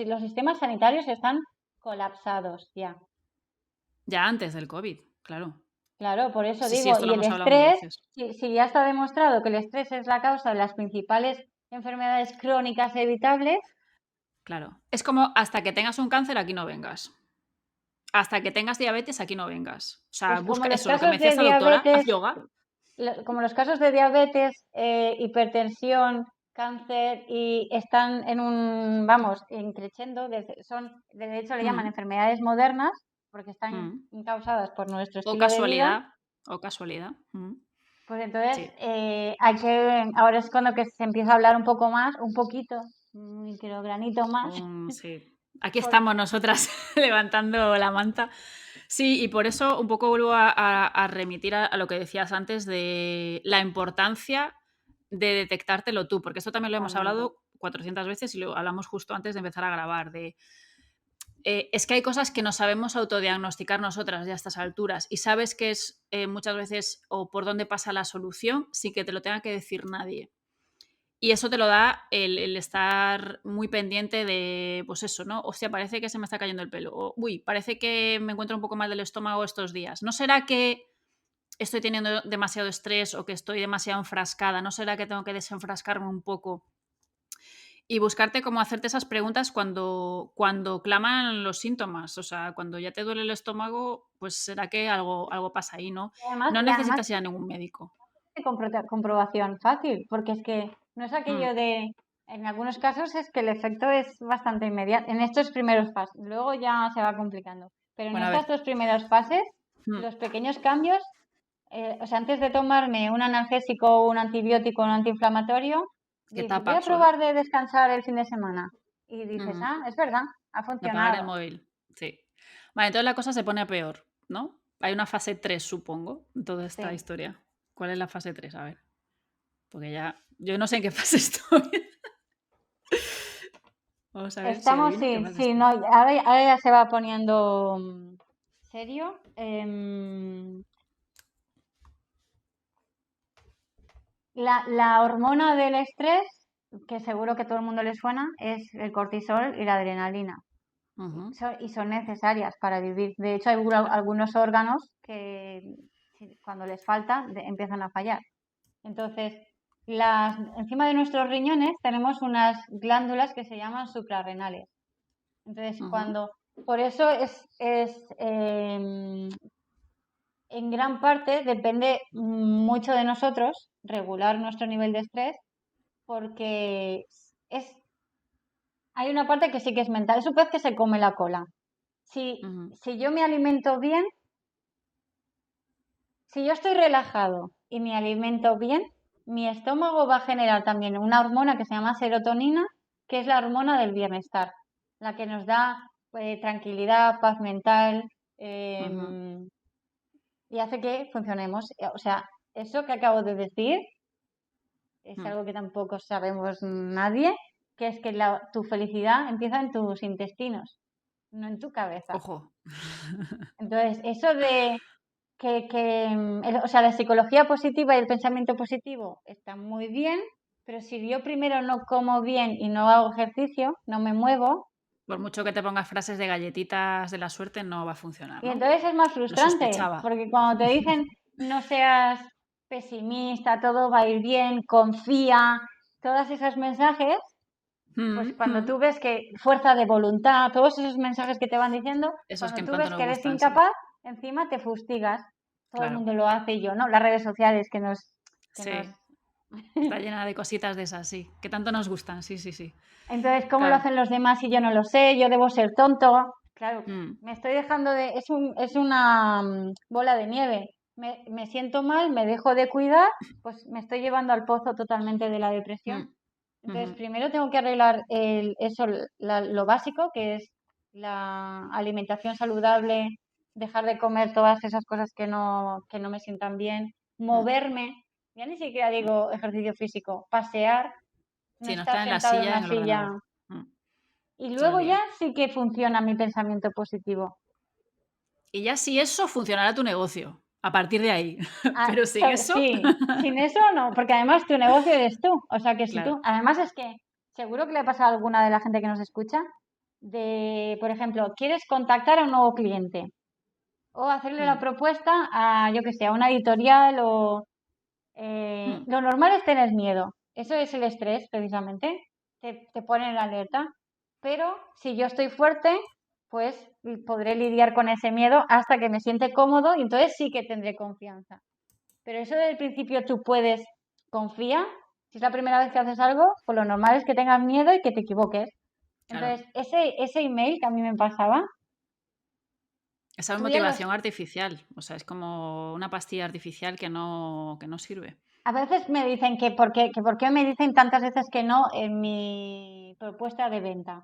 los sistemas sanitarios están colapsados ya. Ya antes del COVID, claro. Claro, por eso Sí, sí, digo, esto lo y el hemos hablado mil estrés, veces. si ya está demostrado que el estrés es la causa de las principales enfermedades crónicas evitables, Claro. Es como hasta que tengas un cáncer, aquí no vengas. Hasta que tengas diabetes, aquí no vengas. O sea, pues como busca los eso, lo que me casos decía de esta doctora, haz diabetes, yoga. como los casos de diabetes, hipertensión, cáncer y están en un, vamos, increciendo, de hecho le llaman Mm, enfermedades modernas porque están mm. causadas por nuestro O estilo de vida. casualidad, o casualidad. Pues entonces, Sí. ahora es cuando que se empieza a hablar un poco más, un poquito, un microgranito más, Sí. Aquí por- estamos nosotras levantando la manta. Sí, y por eso un poco vuelvo a remitir a lo que decías antes de la importancia de detectártelo tú, porque esto también lo hemos totalmente. hablado 400 veces y lo hablamos justo antes de empezar a grabar, es que hay cosas que no sabemos autodiagnosticar nosotras ya a estas alturas y sabes que es muchas veces o por dónde pasa la solución sin que te lo tenga que decir nadie. Y eso te lo da el estar muy pendiente de, pues eso, ¿no? Hostia, parece que se me está cayendo el pelo. O, uy, parece que me encuentro un poco mal del estómago estos días. ¿No será que estoy teniendo demasiado estrés o que estoy demasiado enfrascada? ¿No será que tengo que desenfrascarme un poco? Y buscarte cómo hacerte esas preguntas cuando claman los síntomas. O sea, cuando ya te duele el estómago, pues será que algo pasa ahí, ¿no? No Y además necesitas ir a ningún médico. de comprobación fácil, porque es que no es Mm, aquello en algunos casos es que el efecto es bastante inmediato, en estos primeros pasos, luego ya se va complicando, pero en Bueno, a estas ver. dos primeras fases, Mm, los pequeños cambios, o sea, antes de tomarme un analgésico, un antibiótico, un antiinflamatorio, que dices, voy tapa a solo. probar de descansar el fin de semana. Y dices, Ujú. ah, es verdad, ha Apagar el funcionado. móvil. Sí. Vale, entonces la cosa se pone a peor, ¿no? Hay una fase 3, supongo, en toda esta Sí. historia. ¿Cuál es la fase 3? A ver. Porque ya. Yo no sé en qué fase estoy. Vamos a ver si Estamos, adivino en qué sí, fase sí, estoy. no, ahora ya se va poniendo serio. La hormona del estrés, que seguro que todo el mundo le suena, es el cortisol y la adrenalina. Ujú. Y son necesarias para vivir. De hecho, hay algunos órganos que cuando les falta empiezan a fallar. Entonces, encima de nuestros riñones tenemos unas glándulas que se llaman suprarrenales. Entonces, Ujú. por eso en gran parte depende mucho de nosotros regular nuestro nivel de estrés porque es, hay una parte que sí que es mental. Es un pez que se come la cola. Ujú. Si yo me alimento bien, si yo estoy relajado y me alimento bien, mi estómago va a generar también una hormona que se llama serotonina, que es la hormona del bienestar, la que nos da tranquilidad, paz mental, Ujú, y hace que funcionemos. O sea, eso que acabo de decir es mm. algo que tampoco sabemos nadie, que es que tu felicidad empieza en tus intestinos, no en tu cabeza. Ojo. Entonces, eso de o sea, la psicología positiva y el pensamiento positivo están muy bien, pero si yo primero no como bien y no hago ejercicio, no me muevo, Por mucho que te pongas frases de galletitas de la suerte, no va a funcionar, y ¿no? entonces es más Lo frustrante, sospechaba. porque cuando te dicen no seas pesimista, todo va a ir bien, confía, todos esos mensajes, pues Mm, cuando mm. tú ves que fuerza de voluntad, todos esos mensajes que te van diciendo, Esos que cuando en tú tanto ves que nos eres gustan, sí. incapaz, encima te fustigas. Todo el Claro. mundo lo hace y yo, ¿no? Las redes sociales que nos... Sí. Está llena de cositas de esas, sí. Que tanto nos gustan, sí, sí, sí. Entonces, ¿cómo lo Claro. hacen los demás si yo no lo sé? Yo debo ser tonto. Claro, Mm, me estoy dejando de... Es una bola de nieve. Me siento mal, me dejo de cuidar, pues me estoy llevando al pozo totalmente de la depresión. mm, Entonces, ujú. primero tengo que arreglar eso, lo básico, que es la alimentación saludable, dejar de comer todas esas cosas que no me sientan bien, Mm, moverme, ya ni siquiera digo ejercicio físico, pasear, no sí, no estar estar en la sentado en silla una en el ordenador. silla. Mm, Y todo el luego ya día. sí que funciona mi pensamiento positivo. Y ya si eso, funcionará tu negocio. A partir de ahí. Ah, Pero sin eso. sí, sin eso no, porque además tu negocio eres tú. O sea que si Claro. tú, además es que seguro que le ha pasado a alguna de la gente que nos escucha, de, por ejemplo, quieres contactar a un nuevo cliente o hacerle la Mm, propuesta a, yo que sé, a una editorial o mm, lo normal es tener miedo. Eso es el estrés, precisamente. Te pone en alerta. Pero si yo estoy fuerte, pues podré lidiar con ese miedo hasta que me siente cómodo y entonces sí que tendré confianza. Pero eso del principio tú puedes, confía. Si es la primera vez que haces algo, pues lo normal es que tengas miedo y que te equivoques. claro. Entonces, ese email que a mí me pasaba, Esa es tú ya los... motivación artificial. O sea, es como una pastilla artificial que no sirve. A veces me dicen que por qué me dicen tantas veces que no en mi propuesta de venta,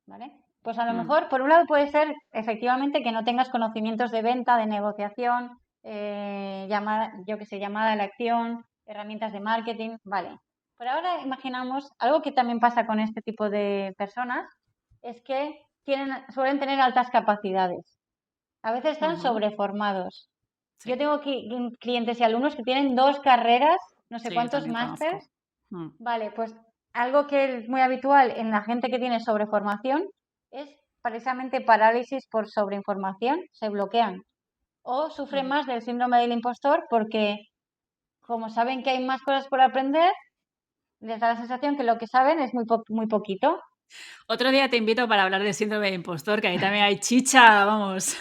¿vale? Pues a lo Mm, mejor, por un lado, puede ser efectivamente que no tengas conocimientos de venta, de negociación, llamada, yo que sé, llamada a la acción, herramientas de marketing, vale. Pero ahora imaginamos algo que también pasa con este tipo de personas, es que suelen tener altas capacidades. A veces están ujú. sobreformados. Yo Sí, tengo clientes y alumnos que tienen 2 carreras, no sé sí, yo cuántos también másters. conozco. Mm, Vale, pues algo que es muy habitual en la gente que tiene sobreformación es precisamente parálisis por sobreinformación, se bloquean o sufren ujú. más del síndrome del impostor porque como saben que hay más cosas por aprender, les da la sensación que lo que saben es muy poquito. Otro día te invito para hablar de síndrome de impostor, que ahí también hay chicha, vamos.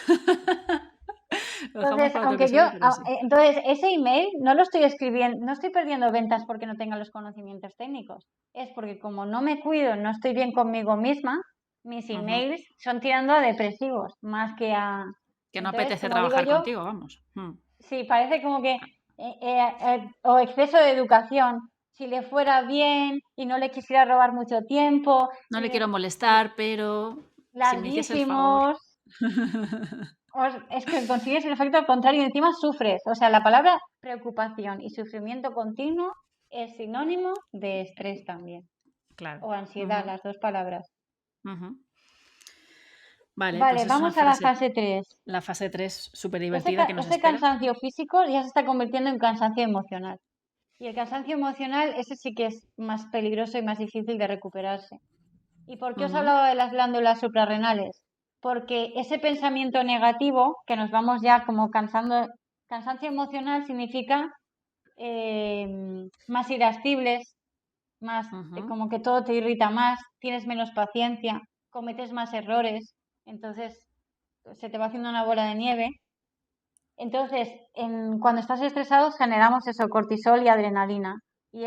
Lo dejamos Entonces, para otro episodio, pero sí. entonces ese email no lo estoy escribiendo, no estoy perdiendo ventas porque no tenga los conocimientos técnicos. Es porque como no me cuido, no estoy bien conmigo misma, mis Ujú. emails son tirando a depresivos más que a... Que no Entonces, apetece como digo trabajar yo, contigo, vamos. Mm. sí, parece como que, o exceso de educación, si le fuera bien y no le quisiera robar mucho tiempo, No le quiero y molestar, pero si me hiciese el favor. larguísimos. Es que consigues el efecto contrario y encima sufres. O sea, la palabra preocupación y sufrimiento continuo es sinónimo de estrés también. Claro. O ansiedad, Ujú, las dos palabras. ujú. Vale, Vale, pues es una vamos a la frase, fase 3. la fase 3 súper divertida que nos Ese espera. cansancio físico ya se está convirtiendo en cansancio emocional. Y el cansancio emocional, ese sí que es más peligroso y más difícil de recuperarse. ¿Y por qué os Ujú, hablaba de las glándulas suprarrenales? Porque ese pensamiento negativo, que nos vamos ya como cansando, cansancio emocional significa más irascibles, más ujú. como que todo te irrita más, tienes menos paciencia, cometes más errores, entonces se te va haciendo una bola de nieve. Entonces, cuando estás estresado generamos eso, cortisol y adrenalina. Y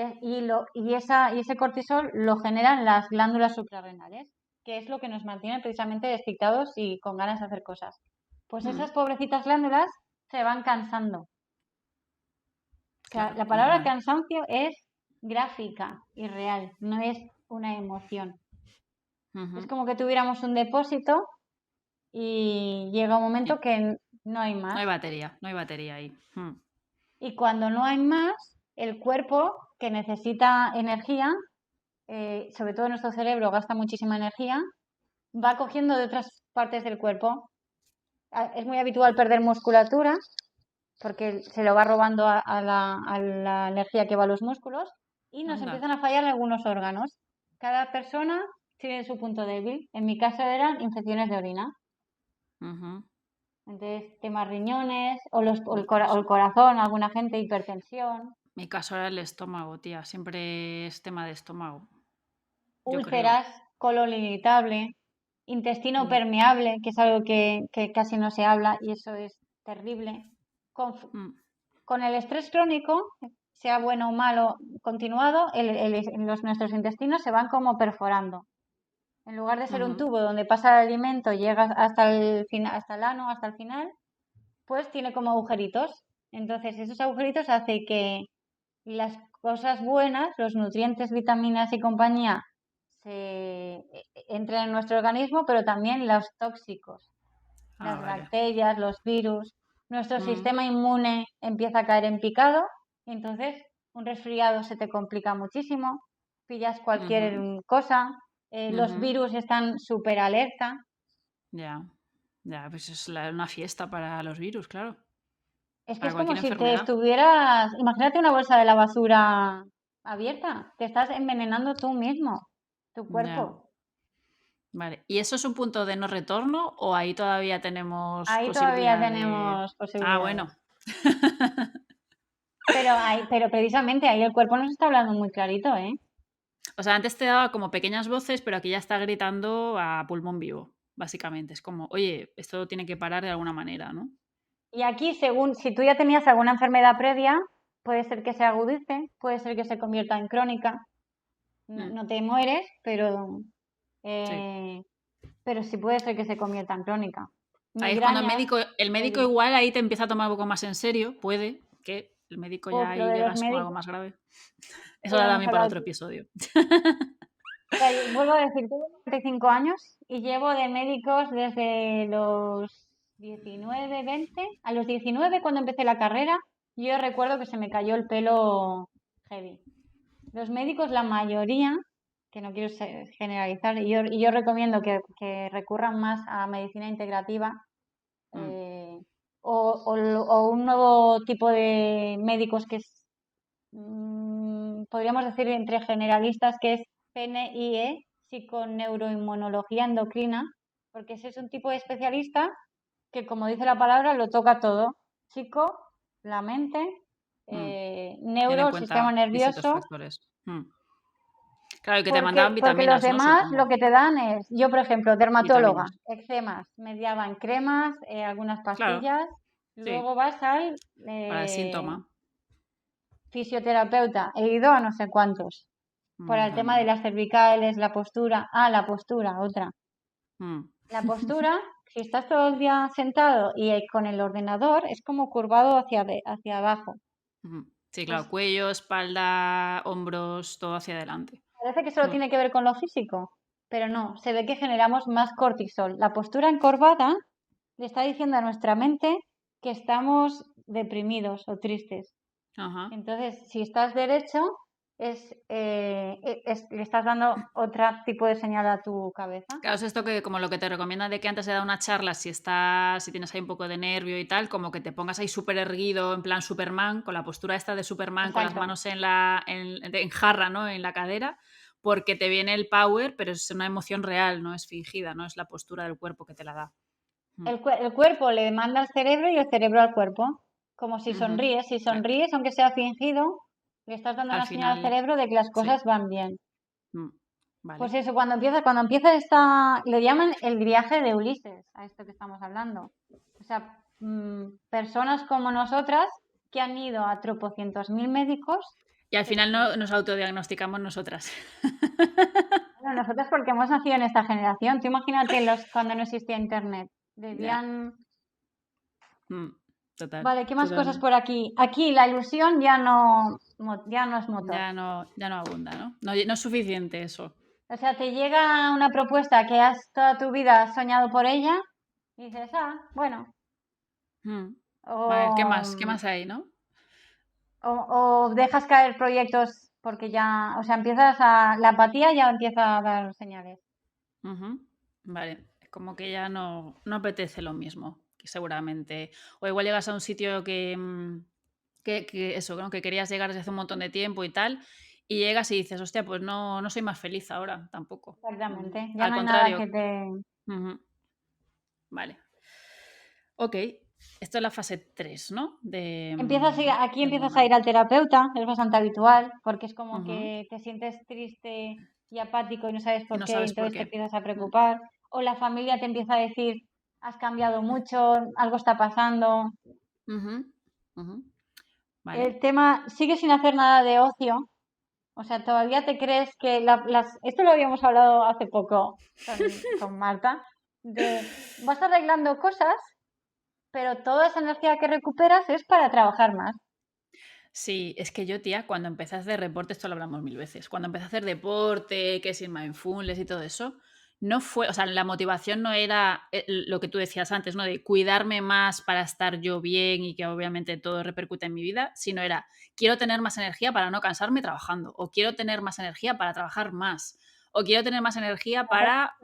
ese cortisol lo generan las glándulas suprarrenales, que es lo que nos mantiene precisamente excitados y con ganas de hacer cosas. Pues Mm. esas pobrecitas glándulas se van cansando. Claro, La palabra normal. cansancio es gráfica y real, no es una emoción. Es Ujú. como que tuviéramos un depósito y llega un Y momento que no hay no más. hay batería, no hay batería ahí. Y cuando no hay más, el cuerpo que necesita energía, sobre todo nuestro cerebro gasta muchísima energía, va cogiendo de otras partes del cuerpo. Es muy habitual perder musculatura porque se lo va robando a la energía que va a los músculos y nos Anda. empiezan a fallar algunos órganos. Cada persona tiene su punto débil. En mi caso eran infecciones de orina. Ujú. Entonces, temas riñones Mi o el caso. corazón, alguna gente, hipertensión, Mi caso era el estómago, tía. Siempre es tema de estómago, yo creo. úlceras, colon irritable, intestino Mm, permeable, que es algo que casi no se habla y eso es terrible. Con, mm, con el estrés crónico, sea bueno o malo continuado, nuestros intestinos se van como perforando. En lugar de ser un ujú, tubo donde pasa el alimento, llega hasta el final, hasta el ano, hasta el final, pues tiene como agujeritos. Entonces, esos agujeritos hacen que las cosas buenas, los nutrientes, vitaminas y compañía, entren en nuestro organismo, pero también los tóxicos, Ah, las vale. bacterias, los virus. Nuestro Mm, sistema inmune empieza a caer en picado, y entonces un resfriado se te complica muchísimo, pillas cualquier ujú, cosa, los ujú. virus están súper alerta. Ya, ya, pues es una fiesta para los virus, claro. Es que Para es como cualquier si te enfermedad. estuvieras, imagínate una bolsa de la basura abierta, te estás envenenando tú mismo, tu Ya, cuerpo. vale. ¿Y eso es un punto de no retorno o ahí todavía tenemos Ahí todavía posibilidad de... tenemos Ah, bueno. posibilidades. Pero precisamente ahí el cuerpo nos está hablando muy clarito, ¿eh? O sea, antes te daba como pequeñas voces, pero aquí ya está gritando a pulmón vivo, básicamente. Es como, oye, esto tiene que parar de alguna manera, ¿no? Y aquí, según, si tú ya tenías alguna enfermedad previa, puede ser que se agudice, puede ser que se convierta en crónica. No, Mm, no te mueres, sí. eh, pero sí puede ser que se convierta en crónica. Ahí es cuando Migrañas, el médico heavy. igual ahí te empieza a tomar un poco más en serio, puede que el médico ya Lo ahí de los llegas con algo médicos, más grave. Eso ya da lo hemos también para hablado. otro episodio. Mira, vuelvo a decir, tengo 45 años y llevo de médicos desde los 19, 20. A los 19, cuando empecé la carrera, yo recuerdo que se me cayó el pelo heavy. Los médicos, la mayoría, que no quiero generalizar, y yo recomiendo que recurran más a medicina integrativa, Mm, eh, o un nuevo tipo de médicos que es, podríamos decir, entre generalistas, que es PNIE, psiconeuroinmunología endocrina, porque ese es un tipo de especialista que, como dice la palabra, lo toca todo. Psico, la mente, mm. Tiene neuro, en el sistema cuenta distintos nervioso. factores. Claro, y que te mandaban Porque los vitaminas, ¿no? demás lo Supongo. que te dan es, yo por ejemplo, dermatóloga, Vitaminas. eczemas, me daban cremas, algunas Claro, pastillas, sí. luego vas al Para el síntoma. fisioterapeuta, he ido a no sé cuántos, para Yo el tema de también. las cervicales, la postura, la postura, otra. Mm, La postura, si estás todo el día sentado y con el ordenador, es como curvado hacia abajo. Sí, Pues claro, cuello, espalda, hombros, todo hacia adelante. parece que solo Mm, tiene que ver con lo físico, pero no, se ve que generamos más cortisol. La postura encorvada le está diciendo a nuestra mente que estamos deprimidos o tristes. Ajá. Entonces, si estás derecho, le estás dando otro tipo de señal a tu cabeza. Claro, es esto que como lo que te recomiendan de que antes de dar una charla, si tienes ahí un poco de nervio y tal, como que te pongas ahí súper erguido, en plan Superman, con la postura esta de Superman, con las Exacto. manos en jarra, ¿no? En la cadera, porque te viene el power, pero es una emoción real, no es fingida, no es la postura del cuerpo que te la da. Mm, El cuerpo le manda al cerebro y el cerebro al cuerpo. Como si ujú. sonríes. Si Sí. sonríes, aunque sea fingido, le estás dando Al una señal al final, cerebro de que las sí. cosas van bien. Mm, Pues vale. eso, le llaman el viaje de Ulises, a esto que estamos hablando. O sea, personas como nosotras que han ido a tropocientos mil médicos, Y al que, final no nos autodiagnosticamos nosotras. bueno, nosotras porque hemos nacido en esta generación. Tú imagínate cuando no existía internet. Ya. Debían, Mm. total, Vale, ¿qué más cosas totalmente. por aquí? Aquí la ilusión ya no es motor. Ya no abunda, ¿no? No, no es suficiente eso. O sea, te llega una propuesta que has toda tu vida soñado por ella y dices, bueno, Mm. A ver, ¿qué más? ¿Qué o, más hay, no? o dejas caer proyectos porque ya, o sea, la apatía ya empieza a dar señales. Ujú. Vale, es como que ya no apetece lo mismo, que seguramente. O igual llegas a un sitio que eso, ¿no? Que querías llegar desde hace un montón de tiempo y tal, y llegas y dices, hostia, pues no soy más feliz ahora tampoco. Exactamente, ya Al no hay nada contrario. que te... Ujú. Vale. Ok, esto es la fase 3, ¿no? Aquí De empiezas a burnout. ir al terapeuta, es bastante habitual, porque es como Ujú. que te sientes triste y apático y no sabes Y por no qué, y sabes por entonces te qué. empiezas a Mm, preocupar. O la familia te empieza a decir, has cambiado mucho, algo está pasando. ujú, ujú. Vale. El tema, sigue sin hacer nada de ocio, o sea, todavía te crees que esto lo habíamos hablado hace poco con Marta, vas arreglando cosas, pero toda esa energía que recuperas es para trabajar más. Sí, es que yo, tía, cuando empecé a hacer deporte, esto lo hablamos mil veces, cuando empecé a hacer deporte, que es mindfulness y todo eso, no fue, o sea, la motivación no era lo que tú decías antes, ¿no? De cuidarme más para estar yo bien y que obviamente todo repercute en mi vida, sino era, quiero tener más energía para no cansarme trabajando, o quiero tener más energía para trabajar más, o quiero tener más energía para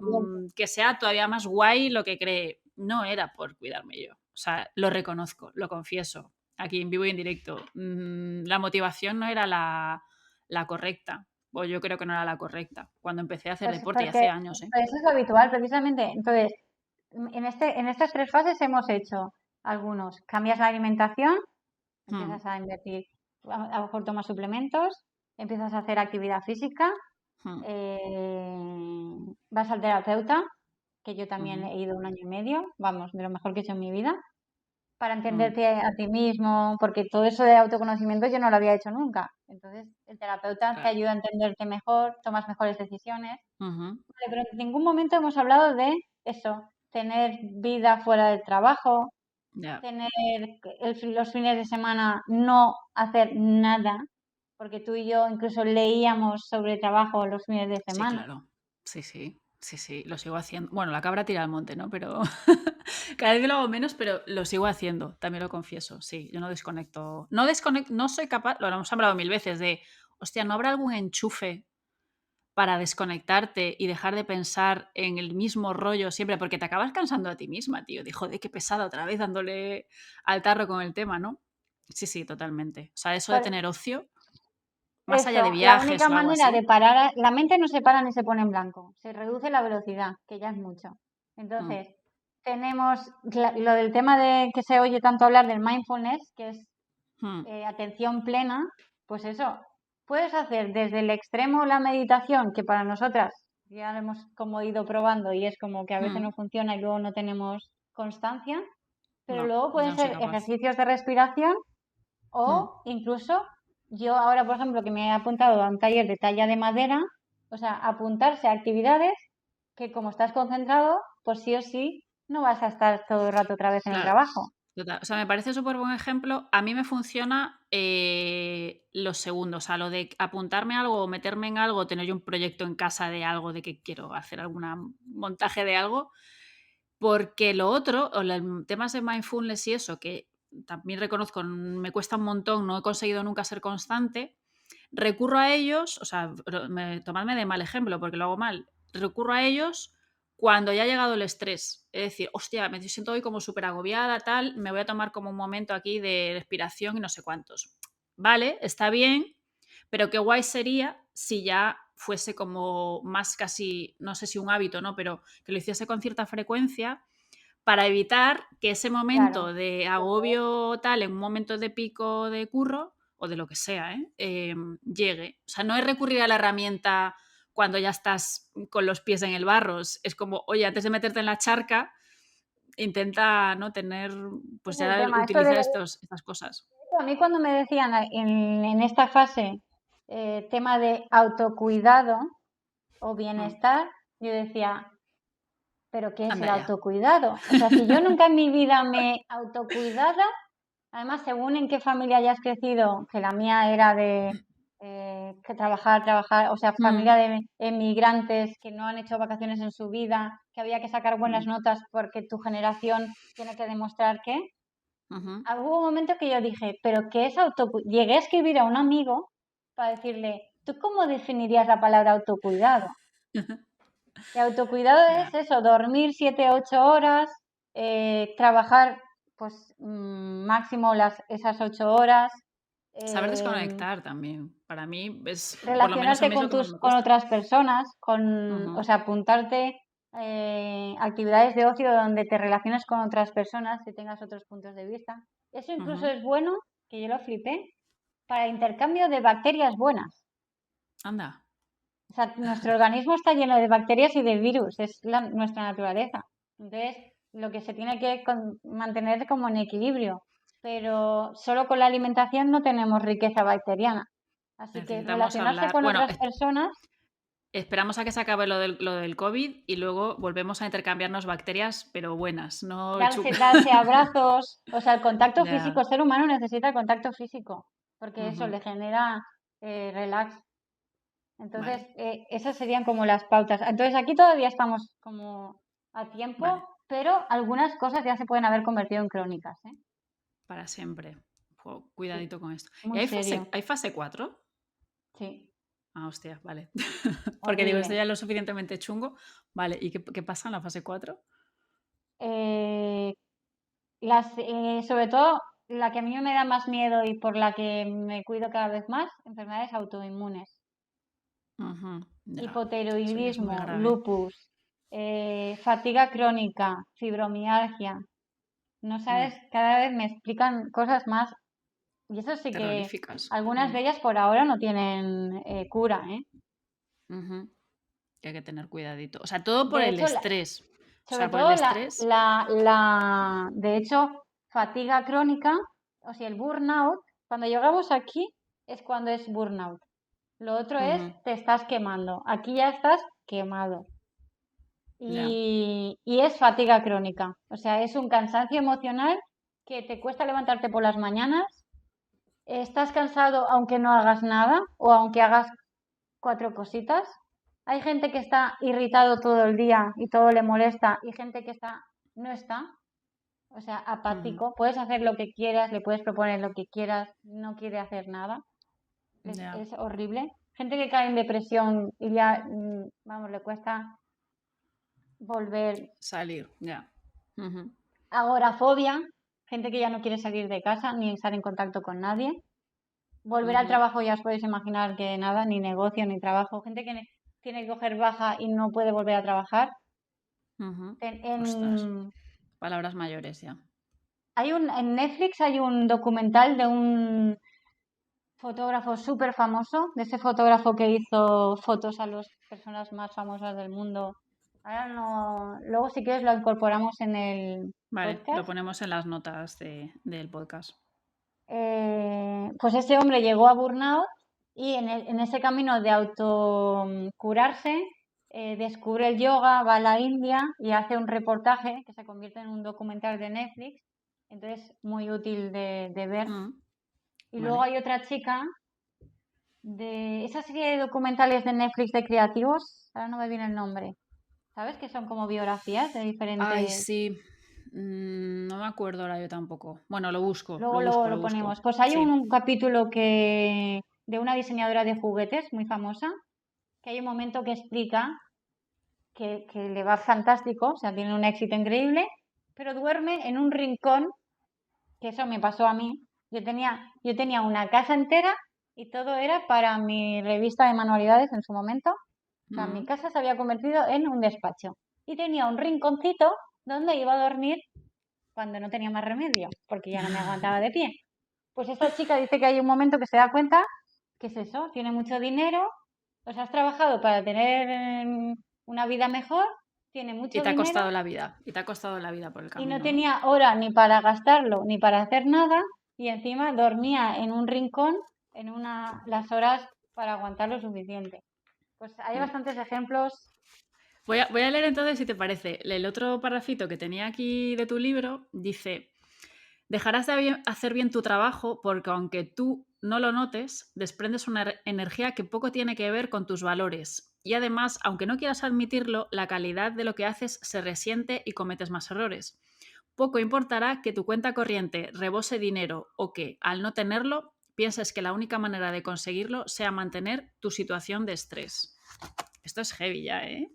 que sea todavía más guay lo que cree. No era por cuidarme yo, o sea, lo reconozco, lo confieso aquí en vivo y en directo. La motivación no era la correcta, o yo creo que no era la correcta, cuando empecé a hacer Pues deporte y porque hace años, ¿eh? eso es lo habitual, precisamente. Entonces, en estas tres fases hemos hecho algunos. Cambias la alimentación, Mm, empiezas a invertir, a lo mejor tomas suplementos, empiezas a hacer actividad física, mm, vas al terapeuta, que yo también ujú, he ido 1 año y medio, vamos, de lo mejor que he hecho en mi vida, para mm, entenderte a ti mismo, porque todo eso de autoconocimiento yo no lo había hecho nunca. Entonces, el terapeuta te claro. ayuda a entenderte mejor, tomas mejores decisiones. Ujú, Vale, pero en ningún momento hemos hablado de eso, tener vida fuera del trabajo, ya. tener los fines de semana no hacer nada, porque tú y yo incluso leíamos sobre trabajo los fines de Sí, semana. claro. Sí, sí. Sí, sí, lo sigo haciendo. Bueno, la cabra tira al monte, ¿no? Pero cada vez lo hago menos, pero lo sigo haciendo, también lo confieso. Sí, yo no desconecto. No desconecto, no soy capaz, lo hemos hablado mil veces, de, hostia, ¿no habrá algún enchufe para desconectarte y dejar de pensar en el mismo rollo siempre? Porque te acabas cansando a ti misma, tío. De joder, qué pesada otra vez dándole al tarro con el tema, ¿no? Sí, sí, totalmente. O sea, eso de Por tener ocio, más allá de eso, la viajes única o algo manera de así. parar, la mente no se para ni se pone en blanco, se reduce la velocidad, que ya es mucho. Mm, Entonces, tenemos lo del tema de que se oye tanto hablar del mindfulness, que es mm, atención plena, pues eso, puedes hacer desde el extremo la meditación, que para nosotras ya lo hemos como ido probando y es como que a veces mm. no funciona y luego no tenemos constancia, pero No, luego yo pueden no soy ser capaz. ejercicios de respiración o Mm, incluso yo ahora, por ejemplo, que me he apuntado a un taller de talla de madera, o sea, apuntarse a actividades que como estás concentrado, pues sí o sí no vas a estar todo el rato otra vez en el claro. trabajo. Total. O sea, me parece súper buen ejemplo. A mí me funciona los segundos. O sea, lo de apuntarme a algo o meterme en algo, tener yo un proyecto en casa de algo, de que quiero hacer algún montaje de algo. Porque lo otro, o temas de mindfulness y eso, que también reconozco, me cuesta un montón, no he conseguido nunca ser constante, recurro a ellos, o sea, tomadme de mal ejemplo porque lo hago mal, recurro a ellos cuando ya ha llegado el estrés. Es decir, hostia, me siento hoy como súper agobiada, tal, me voy a tomar como un momento aquí de respiración y no sé cuántos. Vale, está bien, pero qué guay sería si ya fuese como más casi, no sé si un hábito, ¿no? Pero que lo hiciese con cierta frecuencia para evitar que ese momento Claro. de agobio tal, en un momento de pico de curro, o de lo que sea, llegue. O sea, no es recurrir a la herramienta cuando ya estás con los pies en el barro. Es como, oye, antes de meterte en la charca, intenta no tener, Ese pues es el ya tema. utilizar estas cosas. A mí cuando me decían en esta fase tema de autocuidado o Mm, bienestar, yo decía, ¿pero qué es el anda ya. autocuidado? O sea, si yo nunca en mi vida me he autocuidado, Además, según en qué familia hayas crecido, que la mía era de que trabajar, o sea, familia Mm, de emigrantes que no han hecho vacaciones en su vida, que había que sacar buenas mm, notas porque tu generación tiene que demostrar que. ujú. Hubo un momento que yo dije, pero ¿qué es autocuidado? Llegué a escribir a un amigo para decirle, ¿tú cómo definirías la palabra autocuidado? Y autocuidado Ya. es eso, dormir 7, 8 horas, trabajar pues máximo esas 8 horas, Saber em, desconectar también. Para mí es, por lo menos a relacionarte mí es lo que más me con cuesta. otras personas, o Ujú, sea, apuntarte actividades de ocio donde te relaciones con otras personas y tengas otros puntos de vista. Eso incluso ujú. es bueno, que yo lo flipé, para intercambio de bacterias buenas. Anda. O sea, nuestro organismo está lleno de bacterias y de virus, es nuestra naturaleza. Entonces, lo que se tiene que mantener como en equilibrio, pero solo con la alimentación no tenemos riqueza bacteriana. Así que Necesitamos relacionarse hablar. con Bueno, otras personas, esperamos a que se acabe lo del COVID y luego volvemos a intercambiarnos bacterias, pero buenas, no darse abrazos, o sea, el contacto físico, Ya. el ser humano necesita el contacto físico, porque eso Ujú. le genera relax. Entonces, Vale, esas serían como las pautas. Entonces, aquí todavía estamos como a tiempo, vale. pero algunas cosas ya se pueden haber convertido en crónicas, ¿eh? Para siempre. Jo, Sí, cuidadito con esto. ¿Y muy hay serio. fase 4? Sí, Ah, hostia, vale. Porque digo, esto horrible. ya es lo suficientemente chungo. Vale, ¿y qué pasa en la fase 4? Eh, sobre todo, la que a mí me da más miedo y por la que me cuido cada vez más, enfermedades autoinmunes. Ujú, ya, eso ya es muy Hipotiroidismo, grave. lupus, fatiga crónica, fibromialgia. No Mm, sabes, cada vez me explican cosas más. Y eso sí que terroríficas. algunas Mm, de ellas por ahora no tienen cura, ¿eh? ujú, que hay que tener cuidadito. O sea, todo por De el hecho, estrés. O sobre sea, por el todo estrés. de hecho, fatiga crónica, o sea, el burnout, cuando llegamos aquí es cuando es burnout. Lo otro es Ujú, te estás quemando. Aquí ya estás quemado. ya. Y es fatiga crónica. O sea, es un cansancio emocional que te cuesta levantarte por las mañanas. Estás cansado aunque no hagas nada o aunque hagas 4 cositas. Hay gente que está irritado todo el día y todo le molesta y gente que no está, o sea, Ujú, apático. Puedes hacer lo que quieras, le puedes proponer lo que quieras, no quiere hacer nada. ya. Es horrible. Gente que cae en depresión y ya, vamos, le cuesta volver. Salir, ya. Ujú, Agorafobia, gente que ya no quiere salir de casa ni estar en contacto con nadie. Volver al ujú, trabajo ya os podéis imaginar que nada, ni negocio ni trabajo. Gente que tiene que coger baja y no puede volver a trabajar. ujú. En, Ostras, en- palabras mayores ya. en Netflix hay un documental de un fotógrafo súper famoso, de ese fotógrafo que hizo fotos a las personas más famosas del mundo. Ahora no, luego si quieres lo incorporamos en el Vale, lo podcast. ponemos en las notas del podcast. Pues ese hombre llegó a burnout y en ese camino de autocurarse, descubre el yoga, va a la India y hace un reportaje que se convierte en un documental de Netflix. Entonces, muy útil de ver. Mm, Y luego vale. hay otra chica de esa serie de documentales de Netflix de creativos, ahora no me viene el nombre. ¿Sabes? Que son como biografías de Ay, diferentes. sí. No me acuerdo ahora yo tampoco. Bueno, lo busco, lo Luego busco, lo lo busco. ponemos. Pues hay Sí. un capítulo de una diseñadora de juguetes muy famosa, que hay un momento que explica que le va fantástico, o sea, tiene un éxito increíble, pero duerme en un rincón, que eso me pasó a mí. Yo tenía una casa entera y todo era para mi revista de manualidades en su momento. O sea, mi Mm, casa se había convertido en un despacho. Y tenía un rinconcito donde iba a dormir cuando no tenía más remedio, porque ya no me aguantaba de pie. Pues esta chica dice que hay un momento que se da cuenta que es eso, tiene mucho dinero, o sea, has trabajado para tener una vida mejor, tiene y mucho te ha dinero costado la vida. Y te ha costado la vida por el y no camino, ¿no? tenía hora ni para gastarlo ni para hacer nada y encima dormía en un rincón las horas para aguantar lo suficiente. Pues hay Mm. bastantes ejemplos. Voy a leer entonces, si te parece. El otro parrafito que tenía aquí de tu libro dice: Dejarás de hacer bien tu trabajo porque aunque tú no lo notes, desprendes una energía que poco tiene que ver con tus valores. Y además, aunque no quieras admitirlo, la calidad de lo que haces se resiente y cometes más errores. Poco importará que tu cuenta corriente rebose dinero o que, al no tenerlo, pienses que la única manera de conseguirlo sea mantener tu situación de estrés. Esto es heavy ya, ¿eh?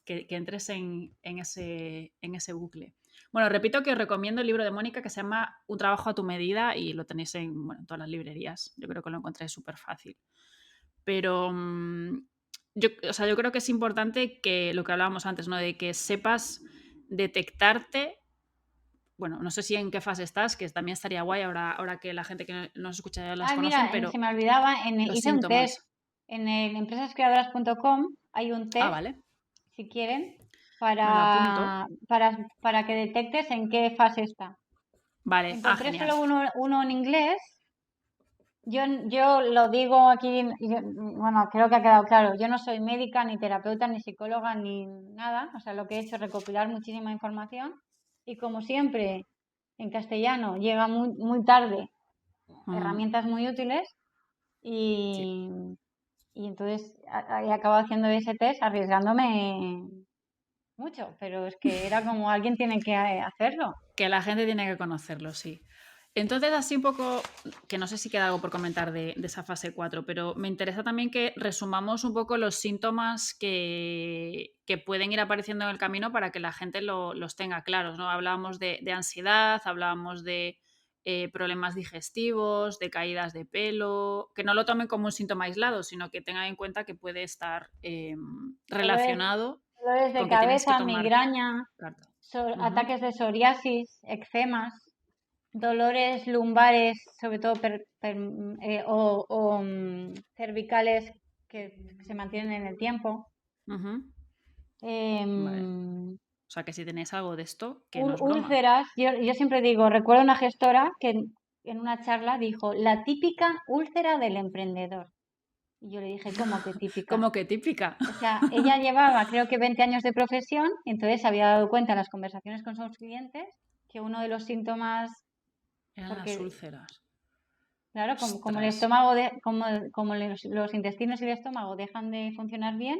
Que entres en ese bucle. Bueno, repito que os recomiendo el libro de Mónica que se llama Un trabajo a tu medida y lo tenéis en todas las librerías. Yo creo que lo encontráis súper fácil. Pero yo creo que es importante que lo que hablábamos antes, ¿no? De que sepas detectarte. Bueno, no sé si en qué fase estás, que también estaría guay ahora que la gente que nos escucha ya las Ah, conocen, mira, pero se me olvidaba, los hice un test síntomas. en el empresascreadoras.com, hay un Ah, test, vale. si quieren, Me lo apunto. para que detectes en qué fase está. Vale. Ah, Encontré genial. solo uno en inglés. Yo lo digo aquí, bueno, creo que ha quedado claro. Yo no soy médica, ni terapeuta, ni psicóloga, ni nada. O sea, lo que he hecho es recopilar muchísima información. Y como siempre, en castellano llega muy tarde Ujú. herramientas muy útiles Sí. y, y entonces he acabado haciendo ese test arriesgándome mucho. Pero es que era como alguien tiene que hacerlo. Que la gente tiene que conocerlo, sí. Entonces, así un poco, que no sé si queda algo por comentar de esa fase 4, pero me interesa también que resumamos un poco los síntomas que pueden ir apareciendo en el camino para que la gente los tenga claros, ¿no? Hablábamos de ansiedad, hablábamos de problemas digestivos, de caídas de pelo, que no lo tomen como un síntoma aislado, sino que tengan en cuenta que puede estar Dolores, relacionado dolores de con que tienes que cabeza, tomar migraña, carta. Ujú, ataques de psoriasis, eczemas, dolores lumbares, sobre todo cervicales que se mantienen en el tiempo. ujú. Vale. em, O sea, que si tenéis algo de esto, que no es broma. Úlceras, yo siempre digo, recuerdo una gestora que en una charla dijo, la típica úlcera del emprendedor. Y yo le dije, ¿cómo que típica? Como que típica. O sea, ella llevaba creo que 20 años de profesión, entonces se había dado cuenta en las conversaciones con sus clientes que uno de los síntomas, Eran las porque úlceras. claro, como el Ostras. estómago, como los intestinos y el estómago dejan de funcionar bien,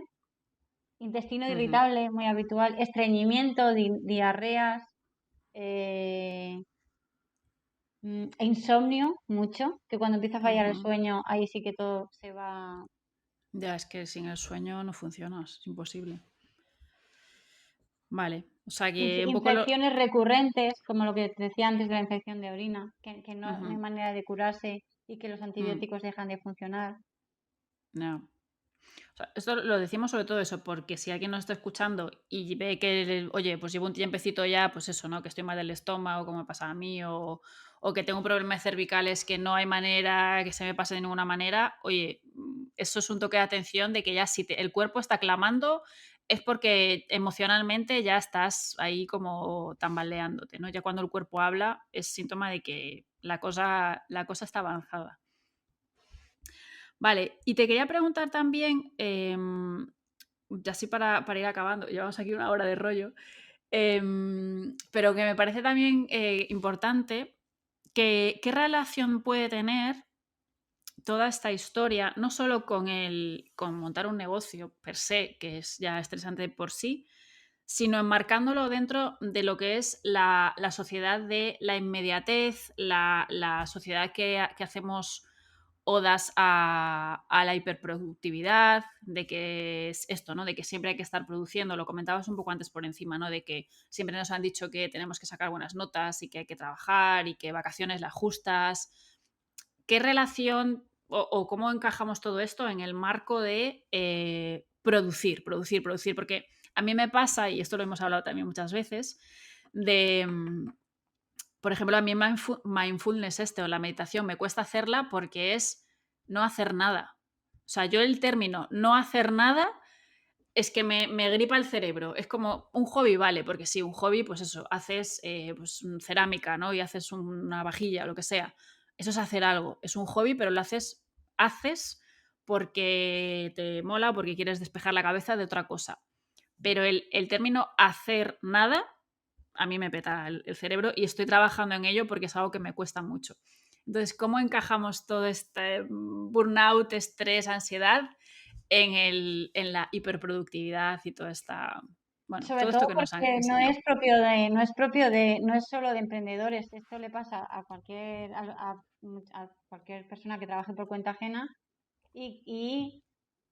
intestino Ujú, irritable, muy habitual, estreñimiento, diarreas, eh, insomnio, mucho, que cuando empieza a fallar el ujú. sueño, ahí sí que todo se va. Ya, es que sin el sueño no funcionas. Es imposible. Vale. O sea, que un poco lo... Infecciones recurrentes, como lo que te decía antes de la infección de orina, que no hay Ujú, manera de curarse y que los mm, antibióticos dejan de funcionar. no. O sea, esto lo decimos sobre todo eso, porque si alguien nos está escuchando y ve que, oye, pues llevo un tiempecito ya, pues eso, ¿no? Que estoy mal del estómago, como me pasa a mí, o que tengo un problema de cervicales que no hay manera que se me pase de ninguna manera, oye, eso es un toque de atención de que ya si el cuerpo está clamando es porque emocionalmente ya estás ahí como tambaleándote, ¿no? Ya cuando el cuerpo habla es síntoma de que la cosa está avanzada. Vale, y te quería preguntar también, ya así para ir acabando, llevamos aquí una hora de rollo, pero que me parece también importante, ¿qué relación puede tener toda esta historia, no solo con montar un negocio per se, que es ya estresante de por sí, sino enmarcándolo dentro de lo que es la sociedad de la inmediatez, la sociedad que hacemos odas a la hiperproductividad, de que es esto, ¿no? De que siempre hay que estar produciendo, lo comentabas un poco antes por encima, ¿no? De que siempre nos han dicho que tenemos que sacar buenas notas y que hay que trabajar y que vacaciones las justas. ¿Qué relación o cómo encajamos todo esto en el marco de producir, producir, producir? Porque a mí me pasa, y esto lo hemos hablado también muchas veces, de, por ejemplo, a mí mindfulness o la meditación me cuesta hacerla porque es no hacer nada. O sea, yo el término no hacer nada es que me gripa el cerebro. Es como un hobby, vale, porque sí, un hobby, pues eso, haces pues, cerámica, ¿no? Y haces una vajilla, lo que sea. Eso es hacer algo. Es un hobby, pero lo haces porque te mola, porque quieres despejar la cabeza de otra cosa. Pero el término hacer nada a mí me peta el cerebro y estoy trabajando en ello porque es algo que me cuesta mucho. Entonces, ¿cómo encajamos todo este burnout, estrés, ansiedad en la hiperproductividad y toda esta, bueno, Sobre todo todo esto que nos han porque no enseñado? es propio de, no es propio de, no es solo de emprendedores. Esto le pasa a cualquier, a cualquier persona que trabaje por cuenta ajena y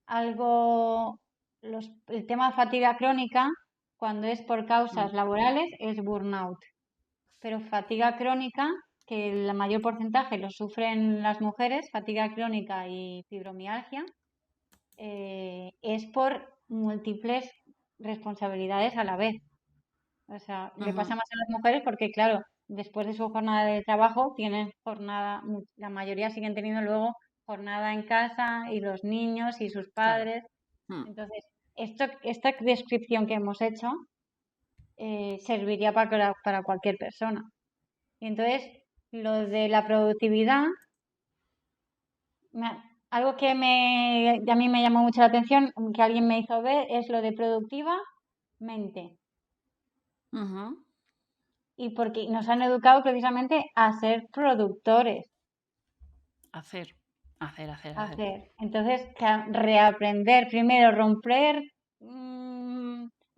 algo, el tema de fatiga crónica, cuando es por Mm, causas laborales, es burnout. Pero fatiga crónica, que el mayor porcentaje lo sufren las mujeres, fatiga crónica y fibromialgia, es por múltiples responsabilidades a la vez. O sea, le ujú, pasa más a las mujeres porque, claro, después de su jornada de trabajo, tienen jornada, la mayoría siguen teniendo luego jornada en casa y los niños y sus claro. padres. Mm, Entonces, esta descripción que hemos hecho serviría para cualquier persona. Y entonces, lo de la productividad, algo que a mí me llamó mucho la atención, que alguien me hizo ver, es lo de productiva mente. ujú. Y porque nos han educado precisamente a ser productores. Hacer, hacer, hacer, hacer. Hacer. Entonces, reaprender, primero romper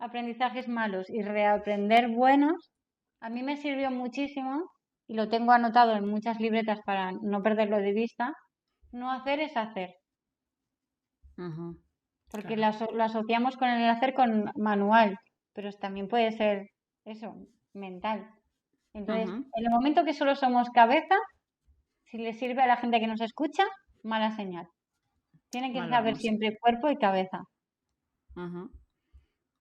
aprendizajes malos y reaprender buenos, a mí me sirvió muchísimo y lo tengo anotado en muchas libretas para no perderlo de vista. No hacer es hacer, Ujú, porque claro. lo asociamos con el hacer con manual, pero también puede ser eso, mental. Entonces, Ujú, en el momento que solo somos cabeza, si le sirve a la gente que nos escucha, mala señal. Tiene que mal saber vamos. siempre cuerpo y cabeza. Ujú.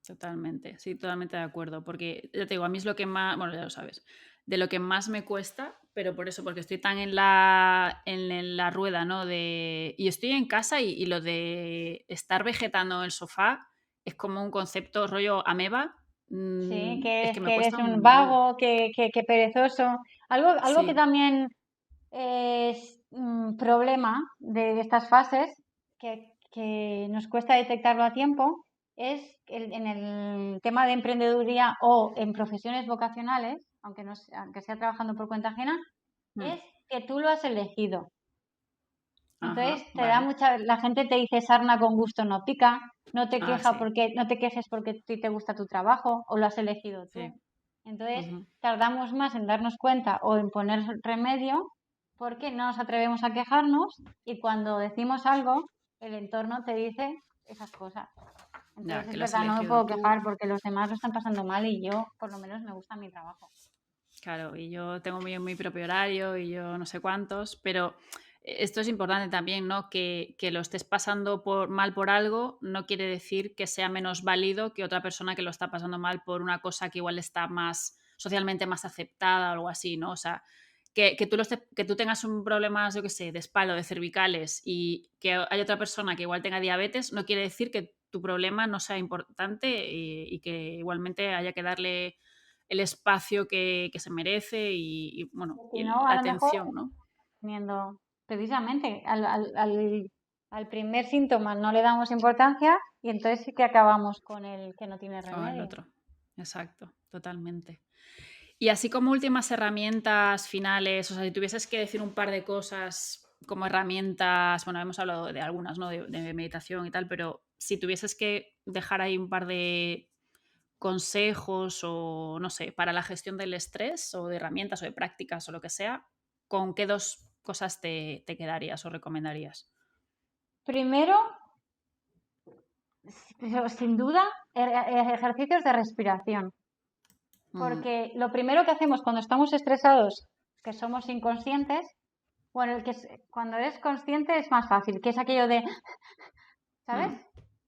Totalmente, sí, totalmente de acuerdo, porque ya te digo, a mí es lo que más, bueno, ya lo sabes, de lo que más me cuesta, pero por eso, porque estoy tan en la rueda, ¿no? Y estoy en casa y lo de estar vegetando en el sofá es como un concepto rollo ameba, Sí, es que me que eres cuesta un un mogollón. vago, que perezoso. Algo que Sí, también es un problema de estas fases, que nos cuesta detectarlo a tiempo, es en el tema de emprendeduría o en profesiones vocacionales, aunque sea trabajando por cuenta ajena, mm, es que tú lo has elegido. Entonces ajá, te da vale, la gente te dice sarna con gusto no pica, ah, sí, no te quejes porque a ti te gusta tu trabajo o lo has elegido sí, tú. Entonces ujú, tardamos más en darnos cuenta o en poner remedio porque no nos atrevemos a quejarnos y cuando decimos algo, el entorno te dice esas cosas. ya, Entonces que es lo has verdad, no me elegido puedo tú. quejar porque los demás lo están pasando mal y yo por lo menos me gusta mi trabajo. Claro, y yo tengo mi propio horario y yo no sé cuántos, pero esto es importante también, ¿no? Que lo estés pasando mal por algo no quiere decir que sea menos válido que otra persona que lo está pasando mal por una cosa que igual está más socialmente más aceptada o algo así, ¿no? O sea, que tú tengas un problema, yo qué sé, de espalda o de cervicales y que hay otra persona que igual tenga diabetes, no quiere decir que tu problema no sea importante y que igualmente haya que darle el espacio que se merece bueno, Y si y no, a la lo mejor atención, ¿no? teniendo precisamente al primer síntoma no le damos importancia y entonces sí que acabamos con el que no tiene Con el remedio. otro. Exacto, totalmente. Y así como últimas herramientas finales, o sea, si tuvieses que decir un par de cosas como herramientas, bueno, hemos hablado de algunas, ¿no? De meditación y tal, pero si tuvieses que dejar ahí un par de consejos o, no sé, para la gestión del estrés o de herramientas o de prácticas o lo que sea, ¿con qué dos cosas te quedarías o recomendarías? Primero, sin duda, ejercicios de respiración, Ujú. porque lo primero que hacemos cuando estamos estresados, que somos inconscientes, bueno, cuando eres consciente es más fácil, que es aquello de, ¿sabes? Mm,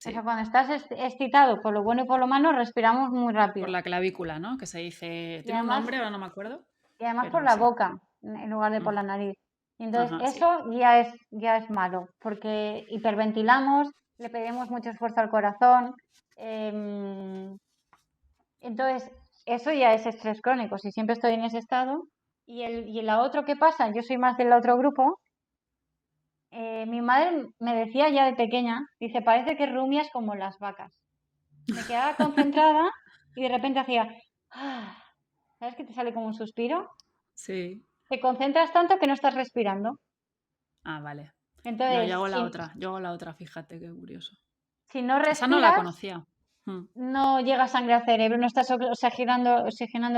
O sea, sí, cuando estás excitado por lo bueno y por lo malo, respiramos muy por rápido. la clavícula, ¿no? Que se dice, Y tiene un además nombre, ahora no me acuerdo, Y además por pero la sí. boca, en lugar de por Mm, la nariz. Y entonces ajá, sí. eso ya es malo, porque hiperventilamos, le pedimos mucho esfuerzo al corazón. em, entonces, eso ya es estrés crónico, si siempre estoy en ese estado. Y la otro que pasa, yo soy más del otro grupo. Mi madre me decía ya de pequeña, dice, parece que rumias como las vacas. Me quedaba concentrada y de repente hacía... "Ah", ¿Sabes que te sale como un suspiro? Sí. Te concentras tanto que no estás respirando. Ah, vale. No, Entonces, yo hago la otra, fíjate, qué curioso. si no Esa no la respiras, conocía. Mm, no llega sangre al cerebro, no estás oxigenando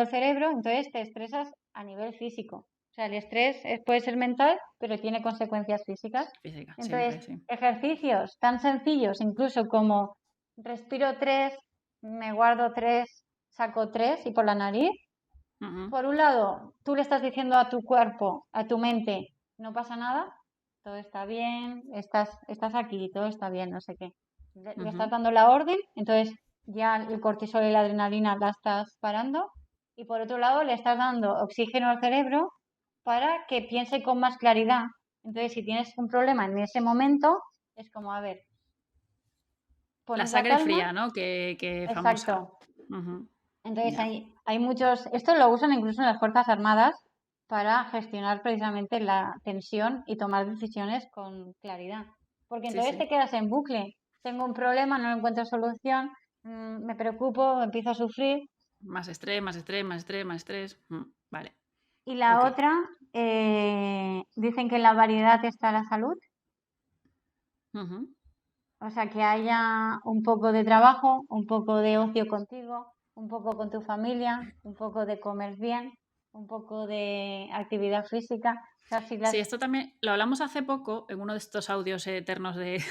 el cerebro, entonces te estresas a nivel físico. O sea, el estrés puede ser mental, pero tiene consecuencias físicas. Física, Entonces, siempre, sí. ejercicios tan sencillos, incluso como respiro 3, me guardo 3, saco 3 y por la nariz. Ujú, Por un lado, tú le estás diciendo a tu cuerpo, a tu mente, no pasa nada, todo está bien, estás aquí, todo está bien, no sé qué. Le estás ujú. dando la orden, entonces ya el cortisol y la adrenalina la estás parando. Y por otro lado, le estás dando oxígeno al cerebro para que piense con más claridad. Entonces, si tienes un problema en ese momento, es como, a ver, La pones la sangre calma, fría, ¿no? Que famosa. exacto. Ujú, Entonces ya. hay muchos, esto lo usan incluso en las Fuerzas Armadas para gestionar precisamente la tensión y tomar decisiones con claridad. Porque Sí, entonces sí. te quedas en bucle. Tengo un problema, no encuentro solución, me preocupo, empiezo a sufrir. Más estrés, más estrés, más estrés, más estrés. Vale. Y la Ok. otra, dicen que en la variedad está la salud. Ujú. O sea, que haya un poco de trabajo, un poco de ocio contigo, un poco con tu familia, un poco de comer bien, un poco de actividad física. O sea, si Sí, las... esto también lo hablamos hace poco en uno de estos audios eternos de,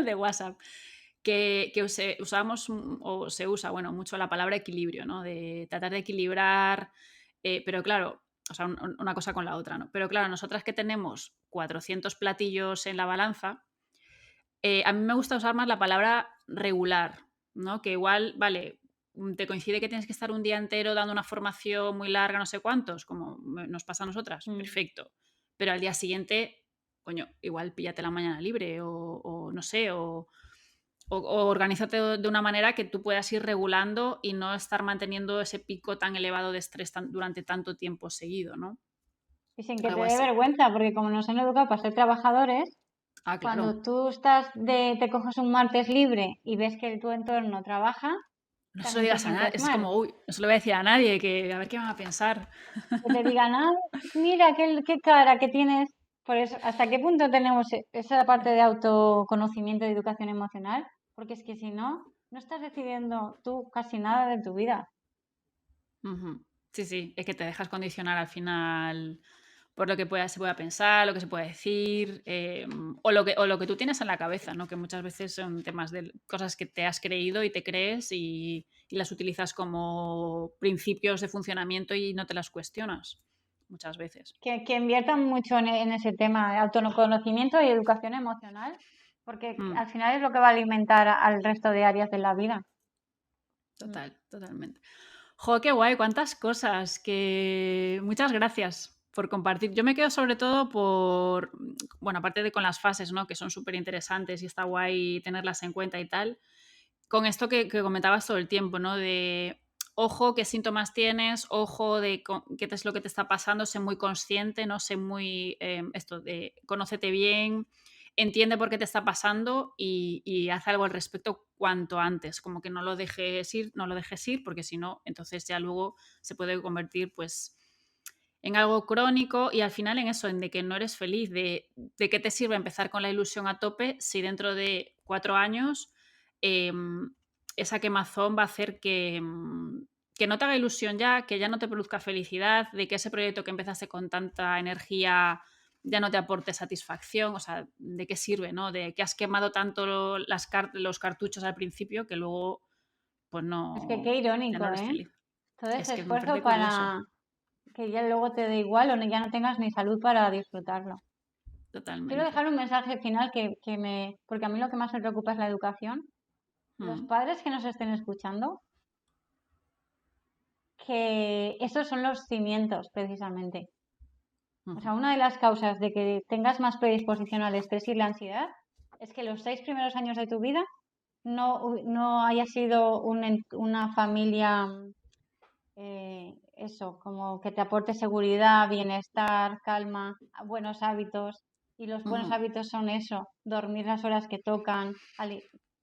de WhatsApp, que usábamos o se usa, bueno, mucho la palabra equilibrio, ¿no? De tratar de equilibrar, pero claro, o sea, una cosa con la otra, ¿no? Pero claro, nosotras que tenemos 400 platillos en la balanza, a mí me gusta usar más la palabra regular, ¿no? Que igual, vale, te coincide que tienes que estar un día entero dando una formación muy larga, no sé cuántos, como nos pasa a nosotras, Mm. perfecto. Pero al día siguiente, coño, igual píllate la mañana libre o no sé, o organízate de una manera que tú puedas ir regulando y no estar manteniendo ese pico tan elevado de estrés durante tanto tiempo seguido, ¿no? Y sin que te Algo dé así. vergüenza, porque como nos han educado para ser trabajadores, Ah, cuando claro. tú te coges un martes libre y ves que tu entorno trabaja, No se lo también te digas a nadie, sientes es mal. como, uy, no se lo voy a decir a nadie, que a ver qué van a pensar. Que te digan, ah, mira qué cara que tienes. Por eso, ¿hasta qué punto tenemos esa parte de autoconocimiento y educación emocional? Porque es que si no, no estás decidiendo tú casi nada de tu vida. Ujú. Sí, sí, es que te dejas condicionar al final por lo que se pueda pensar, lo que se pueda decir, o lo que tú tienes en la cabeza, ¿no? Que muchas veces son temas de cosas que te has creído y te crees y las utilizas como principios de funcionamiento y no te las cuestionas muchas veces. Que inviertan mucho en ese tema de autoconocimiento y educación emocional, porque Mm, al final es lo que va a alimentar al resto de áreas de la vida. Mm. totalmente. Jo, qué guay, cuántas cosas. Que muchas gracias por compartir. Yo me quedo sobre todo por, bueno, aparte de con las fases, ¿no? Que son súper interesantes y está guay tenerlas en cuenta y tal. Con esto que comentabas todo el tiempo, ¿no? De ojo qué síntomas tienes, ojo de qué es lo que te está pasando, sé muy consciente, no sé muy esto de conócete bien, entiende por qué te está pasando y haz algo al respecto cuanto antes, como que no lo dejes ir, no lo dejes ir, porque si no, entonces ya luego se puede convertir pues en algo crónico y al final en eso, en de que no eres feliz, de qué te sirve empezar con la ilusión a tope si dentro de 4 años esa quemazón va a hacer que no te haga ilusión ya, que ya no te produzca felicidad, de que ese proyecto que empezaste con tanta energía ya no te aporte satisfacción, o sea, ¿de qué sirve, no? De que has quemado tanto los cartuchos al principio que luego, pues Es que no, qué ya no irónico, eres ¿eh? feliz. Todo Es ese que me esfuerzo parece curioso, para que ya luego te dé igual o ya no tengas ni salud para disfrutarlo. Quiero totalmente. dejar un mensaje final porque a mí lo que más me preocupa es la educación. Los Mm, padres que nos estén escuchando, que esos son los cimientos precisamente. O ujú, sea, una de las causas de que tengas más predisposición al estrés y la ansiedad es que los 6 primeros años de tu vida no haya sido una familia, eso, como que te aporte seguridad, bienestar, calma, buenos hábitos. Y los buenos ujú. hábitos son eso, dormir las horas que tocan,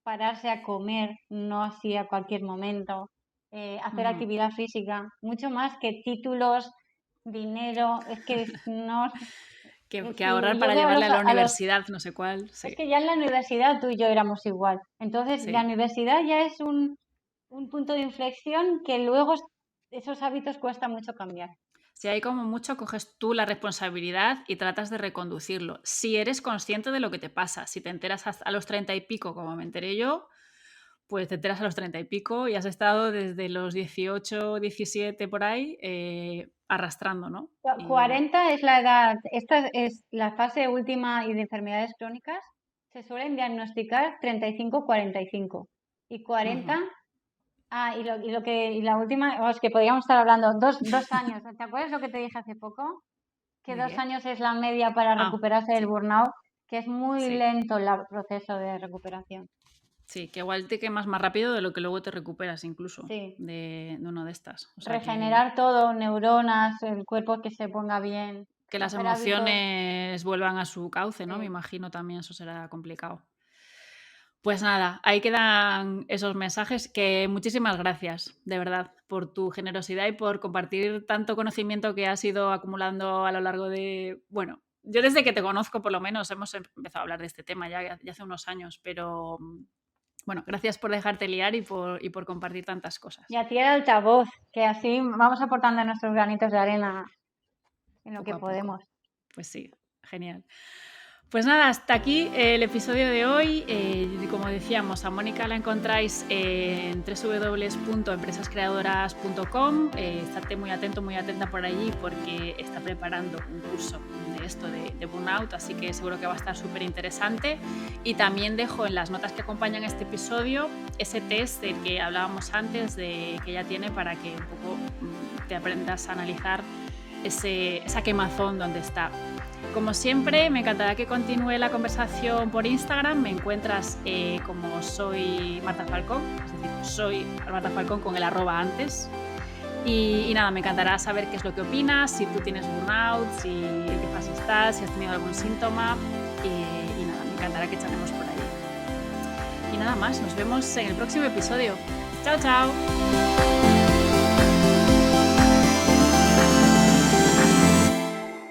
pararse a comer, no así a cualquier momento. hacer Ujú. actividad física, mucho más que títulos, dinero, es que no, Que si ahorrar yo para veo llevarle a la a los universidad, no sé cuál, es sí, que ya en la universidad tú y yo éramos igual. Entonces, la sí. universidad ya es un punto de inflexión que luego esos hábitos cuesta mucho cambiar. Si hay como mucho, coges tú la responsabilidad y tratas de reconducirlo. Si eres consciente de lo que te pasa, si te enteras a los 30 y pico, como me enteré yo, pues te enteras a los 30 y pico y has estado desde los 18, 17 por ahí arrastrando, ¿no? Y bueno, 40 es la edad, esta es la fase última y de enfermedades crónicas. Se suelen diagnosticar 35, 45 y ujú. 40. Y la última, es que podríamos estar hablando 2 años. ¿Te acuerdas lo que te dije hace poco? Que ¿De dos qué? años es la media para Ah, recuperarse del sí, burnout, que es muy sí, lento el proceso de recuperación. sí, que igual te quemas más rápido de lo que luego te recuperas incluso Sí, de uno de estas. O sea regenerar todo, neuronas, el cuerpo que se ponga bien, que las hacer hábitos. emociones vuelvan a su cauce, ¿no? Me Sí. imagino también eso será complicado. Pues nada, ahí quedan esos mensajes que muchísimas gracias, de verdad, por tu generosidad y por compartir tanto conocimiento que has ido acumulando a lo largo de, bueno, yo desde que te conozco por lo menos hemos empezado a hablar de este tema ya hace unos años, pero bueno, gracias por dejarte liar y por compartir tantas Y cosas, a ti el altavoz, que así vamos aportando nuestros granitos de arena en lo poco que a poco. podemos. Pues sí, genial. Pues nada, hasta aquí el episodio de hoy. Como decíamos, a Mónica la encontráis en www.empresascreadoras.com. Estate muy atento, muy atenta por allí porque está preparando un curso de esto de burnout, así que seguro que va a estar súper interesante. Y también dejo en las notas que acompañan este episodio ese test del que hablábamos antes, que ella tiene para que un poco te aprendas a analizar esa quemazón donde está. Como siempre, me encantará que continúe la conversación por Instagram. Me encuentras como soy Marta Falcón, es decir, soy Marta Falcón con el @ antes. Y nada, me encantará saber qué es lo que opinas, si tú tienes burnout, si en qué fase estás, si has tenido algún síntoma. Y nada, me encantará que charlemos por ahí. Y nada más, nos vemos en el próximo episodio. ¡Chao, chao!